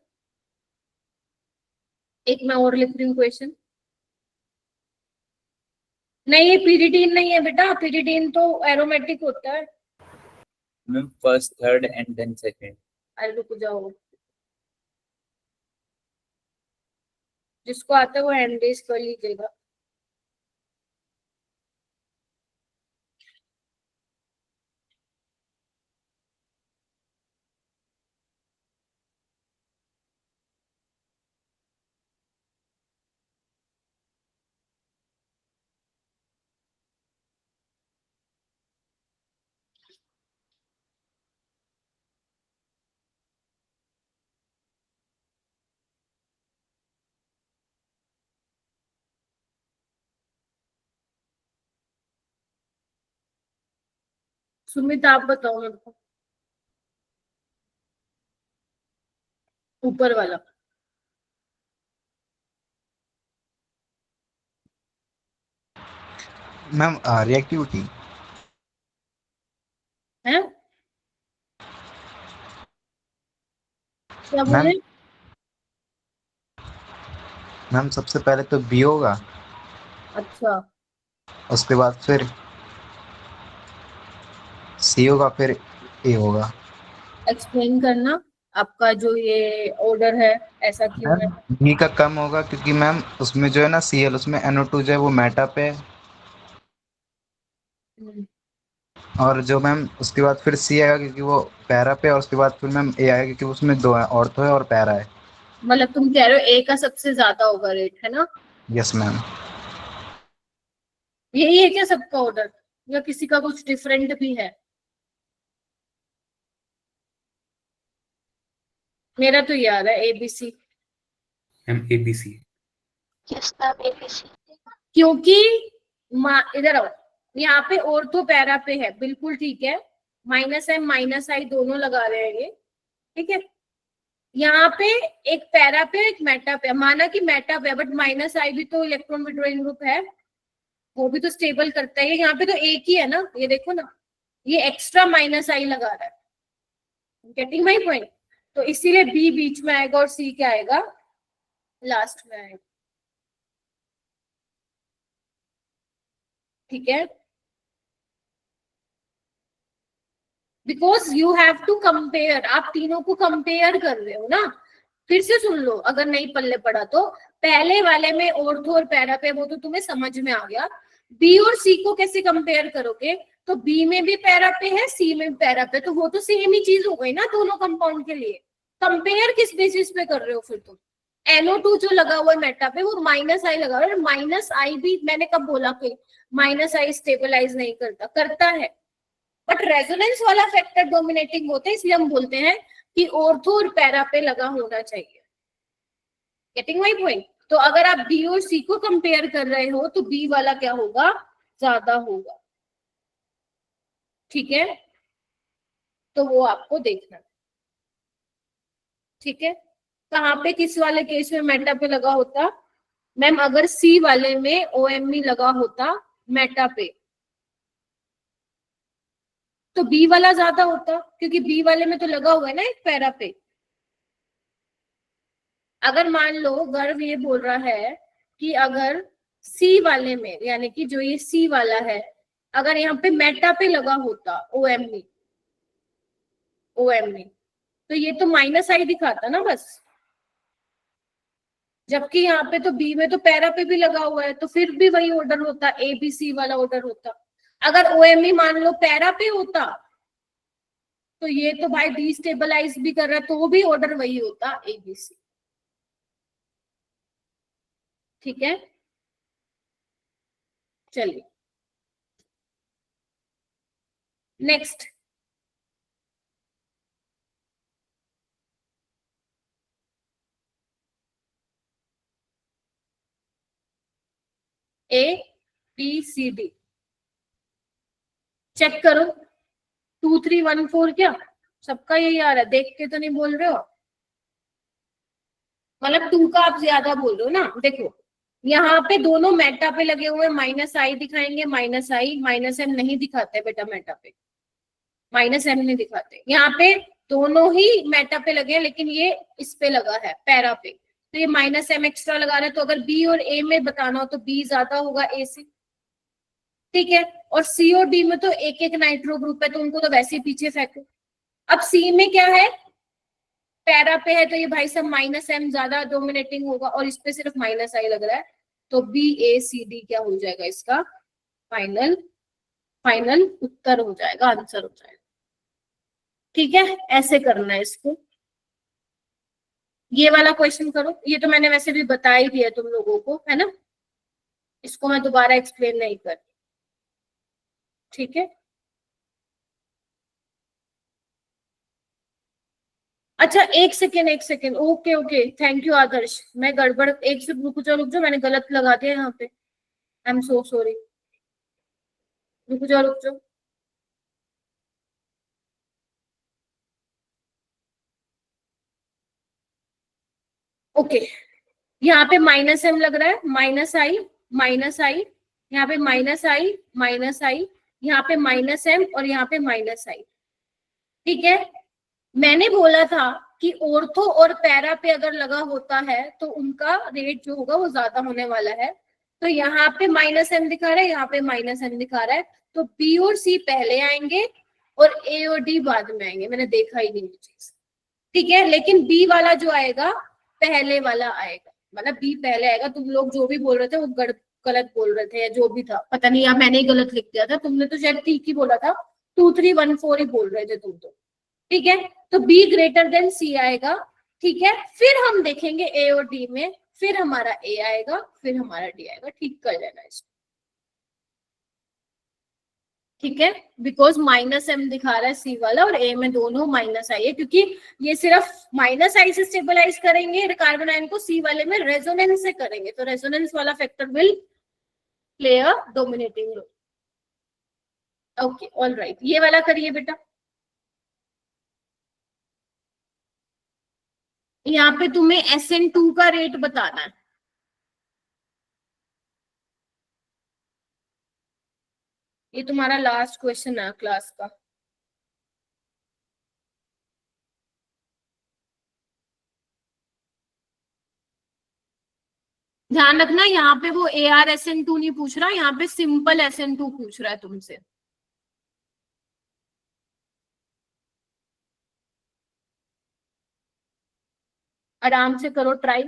एक मैं और लिख रही हूँ क्वेश्चन। नहीं, ये pyridine नहीं है बेटा, pyridine तो एरोमेटिक होता है। Ma'am first third and then second. अरे रुक जाओ, जिसको आता है वो हैंड रेज कर लीजिएगा। सुमित आप बताओ मेरे को, ऊपर वाला। Ma'am reactivity. है क्या मैम बोले? मैम सबसे पहले तो बी होगा, अच्छा, उसके बाद फिर सी होगा, फिर ए होगा। एक्सप्लेन करना आपका जो ये ऑर्डर है ऐसा क्यों है? मैम बी का कम होगा क्योंकि मैम उसमें जो है ना Cl, उसमें NO2 जो है वो मेटा पे है, और जो मैम उसके बाद फिर सी आएगा क्योंकि वो पैरा पे, और उसके बाद फिर मैम ए आएगा क्योंकि उसमें दो है, ऑर्थो है और पैरा है। मतलब तुम कह रहे हो ए का सबसे ज्यादा होगा रेट, है ना? Yes ma'am. यही है क्या सबका ऑर्डर, या किसी का कुछ डिफरेंट भी है? मेरा तो याद है ABC, ma'am ABC। Yes ma'am ABC। क्योंकि इधर आओ, यहाँ पे ऑर्थो पैरा पे है, बिल्कुल ठीक है। -M -I दोनों लगा रहे हैं ये, ठीक है। यहाँ पे एक पैरा पे एक मेटा पे, माना कि मेटा पे, बट -I भी तो इलेक्ट्रॉन विड्रॉइंग ग्रुप है, वो भी तो स्टेबल करता है। यहाँ पे तो एक ही है ना, ये देखो ना, ये एक्स्ट्रा -I लगा रहा है। Getting my point? तो इसीलिए बी बीच में आएगा और सी क्या आएगा, लास्ट में आएगा, ठीक है। Because you have to compare, आप तीनों को कंपेयर कर रहे हो ना। फिर से सुन लो अगर नहीं पल्ले पड़ा तो, पहले वाले में ऑर्थो और पैरा पे वो तो तुम्हें समझ में आ गया। बी और सी को कैसे कंपेयर करोगे? तो बी में भी पैरा पे है, सी में भी पैरा पे, तो वो तो सेम ही चीज हो गई ना दोनों कंपाउंड के लिए। कंपेयर किस बेसिस पे कर रहे हो फिर तुम? NO2 जो लगा हुआ है मेटा पे वो -I लगा हुआ है। -I भी मैंने कब बोला कि -I स्टेबलाइज नहीं करता? करता है, बट रेजोनेंस वाला फैक्टर डोमिनेटिंग होता है, इसलिए हम बोलते हैं कि ऑर्थो और पैरा पे लगा होना चाहिए। Getting my point? तो अगर आप बी और सी को कंपेयर कर रहे हो तो बी वाला क्या होगा, ज्यादा होगा, ठीक है। तो वो आपको देखना, ठीक है। कहाँ पे किस वाले केस में मेटा पे लगा होता? मैम अगर सी वाले में OMe लगा होता मेटा पे तो बी वाला ज्यादा होता, क्योंकि बी वाले में तो लगा हुआ है ना एक पैरा पे। अगर मान लो गर्व ये बोल रहा है कि अगर सी वाले में, यानी कि जो ये सी वाला है, अगर यहाँ पे मेटा पे लगा होता OMe तो ये तो -I दिखाता ना बस, जबकि यहाँ पे तो बी में तो पैरा पे भी लगा हुआ है, तो फिर भी वही ऑर्डर होता, ABC वाला ऑर्डर होता। अगर OMe मान लो पैरा पे होता तो ये तो भाई डिस्टेबलाइज भी कर रहा है, तो भी ऑर्डर वही होता ABC, ठीक है। चलिए नेक्स्ट, ABCD चेक करो, 2 3 1 4 क्या सबका यही आ रहा है? देख के तो नहीं बोल रहे हो, मतलब 2 का आप ज्यादा बोल रहे हो ना। देखो यहाँ पे दोनों मेटा पे लगे हुए, -I दिखाएंगे, -M नहीं दिखाते बेटा मेटा पे, -M नहीं दिखाते। यहाँ पे दोनों ही मेटा पे लगे हैं, लेकिन ये इस पे लगा है पैरा पे, तो ये -M एक्स्ट्रा लगा रहे हैं। तो अगर बी और ए में बताना हो तो बी ज्यादा होगा ए से, ठीक है। और सी और डी में तो एक एक नाइट्रो ग्रुप है, तो उनको तो वैसे ही पीछे फेंको। अब सी में क्या है, पैरा पे है, तो ये भाई सब -m ज्यादा डोमिनेटिंग होगा, और इस पे सिर्फ -i लग रहा है, तो BACD क्या हो जाएगा इसका फाइनल उत्तर हो जाएगा, आंसर हो जाएगा। ठीक है, ऐसे करना है इसको। ये वाला क्वेश्चन करो, ये तो मैंने वैसे भी बता ही दिया तुम लोगों को, है ना, इसको मैं दोबारा एक्सप्लेन नहीं कर। ठीक है, अच्छा एक second, okay okay, thank you Adarsh. मैं गड़बड़, एक से रुक जाओ, मैंने गलत लगा दिया यहाँ पे, आई एम सो सॉरी। रुक जाओ। ओके, यहाँ पे -m लग रहा है, -i, यहाँ पे -i, यहाँ पे -m और यहाँ पे -i। ठीक है, मैंने बोला था कि ऑर्थो और पैरा पे अगर लगा होता है तो उनका रेट जो होगा वो ज्यादा होने वाला है। तो यहाँ पे -m दिखा रहा है, यहाँ पे -m दिखा रहा है, तो B और C पहले आएंगे और A और D बाद में आएंगे। मैंने देखा ही नहीं चीज, ठीक है। लेकिन B वाला जो आएगा पहले वाला आएगा, मतलब B पहले आएगा। तुम लोग जो भी बोल रहे थे वो गलत बोल रहे थे, या जो भी था पता नहीं, या मैंने ही गलत लिख दिया था। तुमने तो शायद ठीक ही बोला था, 2 3 1 4 ही बोल रहे थे तुम तो, ठीक है। तो B ग्रेटर देन C आएगा, ठीक है। फिर हम देखेंगे A और D में, फिर हमारा A आएगा, फिर हमारा D आएगा। ठीक कर लेना इसको, ठीक है। बिकॉज -m दिखा रहा है C वाला और A में दोनों -i है, क्योंकि ये सिर्फ -i से स्टेबलाइज करेंगे कार्बन आयन को, C वाले में रेजोनेंस से करेंगे, तो रेजोनेंस वाला factor will play a dominating role. Okay, all right, ये वाला करिए बेटा। यहाँ पे तुम्हें SN2 का रेट बताना है। ये तुम्हारा लास्ट क्वेश्चन है क्लास का। ध्यान रखना, यहाँ पे वो ArSN2 नहीं पूछ रहा, यहाँ पे सिंपल SN2 पूछ रहा है तुमसे। आराम से करो ट्राई।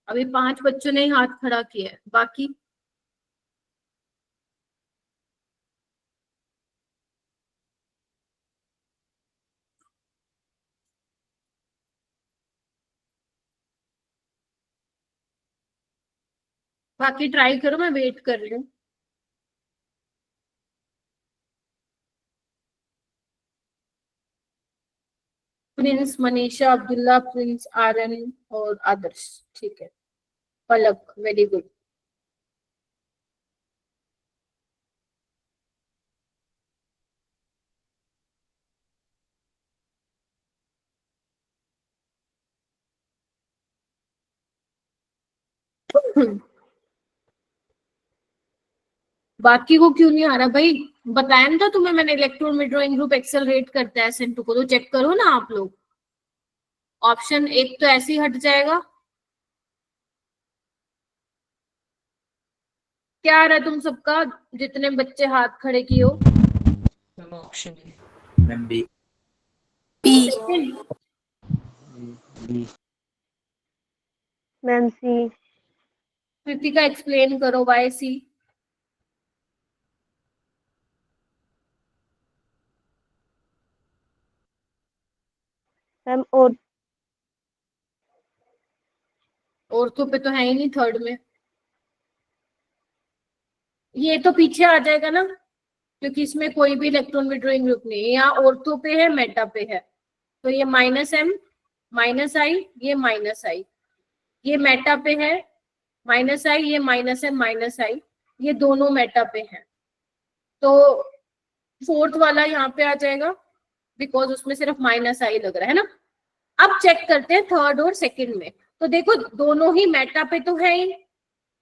अभी 5 बच्चों ने हाथ खड़ा किया है, बाकी ट्राई करो, मैं वेट कर रही हूँ। प्रिंस, मनीषा, अब्दुल्ला, प्रिंस, आर्यन और आदर्श, ठीक है। पलक, वेरी गुड। बाकी को क्यों नहीं आ रहा भाई? बताया ना था तुम्हें मैंने, इलेक्ट्रॉन विड्रॉइंग ग्रुप एक्सेलरेट करता है SN2 को, तो चेक करो ना आप लोग। ऑप्शन 1 तो ऐसे ही हट जाएगा। क्या आ रहा है तुम सबका, जितने बच्चे हाथ खड़े किए हो? मैम ऑप्शन है। Ma'am B. Ma'am C. Kritika explain करो वाई सी। मैम और ऑर्थो पे तो है ही नहीं थर्ड में, ये तो पीछे आ जाएगा ना, क्योंकि इसमें कोई भी इलेक्ट्रॉन विड्रॉइंग ग्रुप नहीं है। यहाँ ऑर्थो पे है, मेटा पे है, तो ये -m -i, ये -i, ये मेटा पे है, -i, ये -m -i, ये दोनों मेटा पे हैं। तो फोर्थ वाला यहाँ पे आ जाएगा, बिकॉज उसमें सिर्फ -i लग रहा है ना। अब चेक करते हैं थर्ड और सेकंड में। तो देखो दोनों ही मेटा पे तो है ही,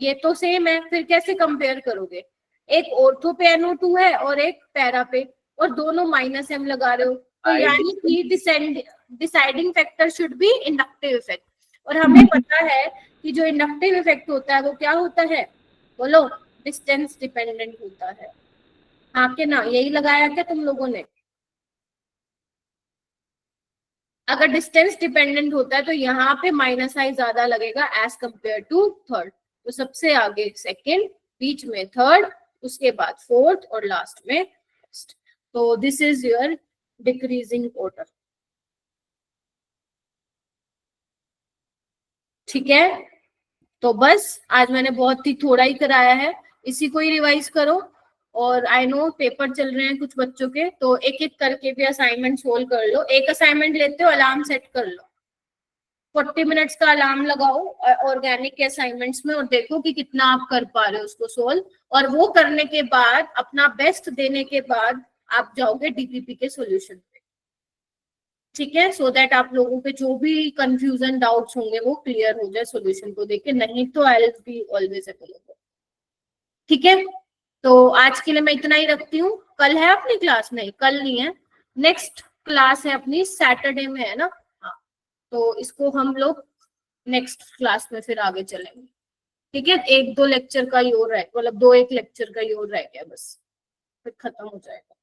ये तो सेम है, फिर कैसे कंपेयर करोगे? एक ऑर्थो पे NO2 है और एक पैरा पे, और दोनों -m लगा रहे हो, तो यानी कि deciding factor should be inductive effect, और हमें पता है कि जो इंडक्टिव इफेक्ट होता है वो क्या होता है, बोलो, डिस्टेंस डिपेंडेंट होता है। हाँ के ना, यही लगाया क्या तुम लोगों ने? अगर डिस्टेंस डिपेंडेंट होता है तो यहाँ पे माइनस आई ज्यादा लगेगा एज कंपेयर टू थर्ड। तो सबसे आगे सेकेंड, बीच में थर्ड, उसके बाद फोर्थ और लास्ट में फर्स्ट। तो this is your decreasing order. ठीक है, तो बस आज मैंने बहुत ही थोड़ा ही कराया है, इसी को ही रिवाइज करो। और आई नो पेपर चल रहे हैं कुछ बच्चों के, तो एक एक करके भी असाइनमेंट सोल्व कर लो। एक असाइनमेंट लेते हो, अलार्म सेट कर लो, 40 मिनट्स का अलार्म लगाओ ऑर्गेनिक के असाइनमेंट्स में, और देखो कि कितना आप कर पा रहे हो उसको सोल्व। और वो करने के बाद, अपना बेस्ट देने के बाद, आप जाओगे डीपीपी के सॉल्यूशन पे। ठीक है, सो दैट आप लोगों के जो भी कंफ्यूजन डाउट्स होंगे वो क्लियर हो जाए सॉल्यूशन को देख के, नहीं तो I will be always available. ठीक है, तो आज के लिए मैं इतना ही रखती हूँ। कल है अपनी क्लास? नहीं, कल नहीं है, नेक्स्ट क्लास है अपनी, सैटरडे में है ना। हाँ, तो इसको हम लोग नेक्स्ट क्लास में फिर आगे चलेंगे। ठीक है, 1-2 लेक्चर का ही और है, मतलब 2-1 लेक्चर का ही और रह गया बस, फिर खत्म हो जाएगा।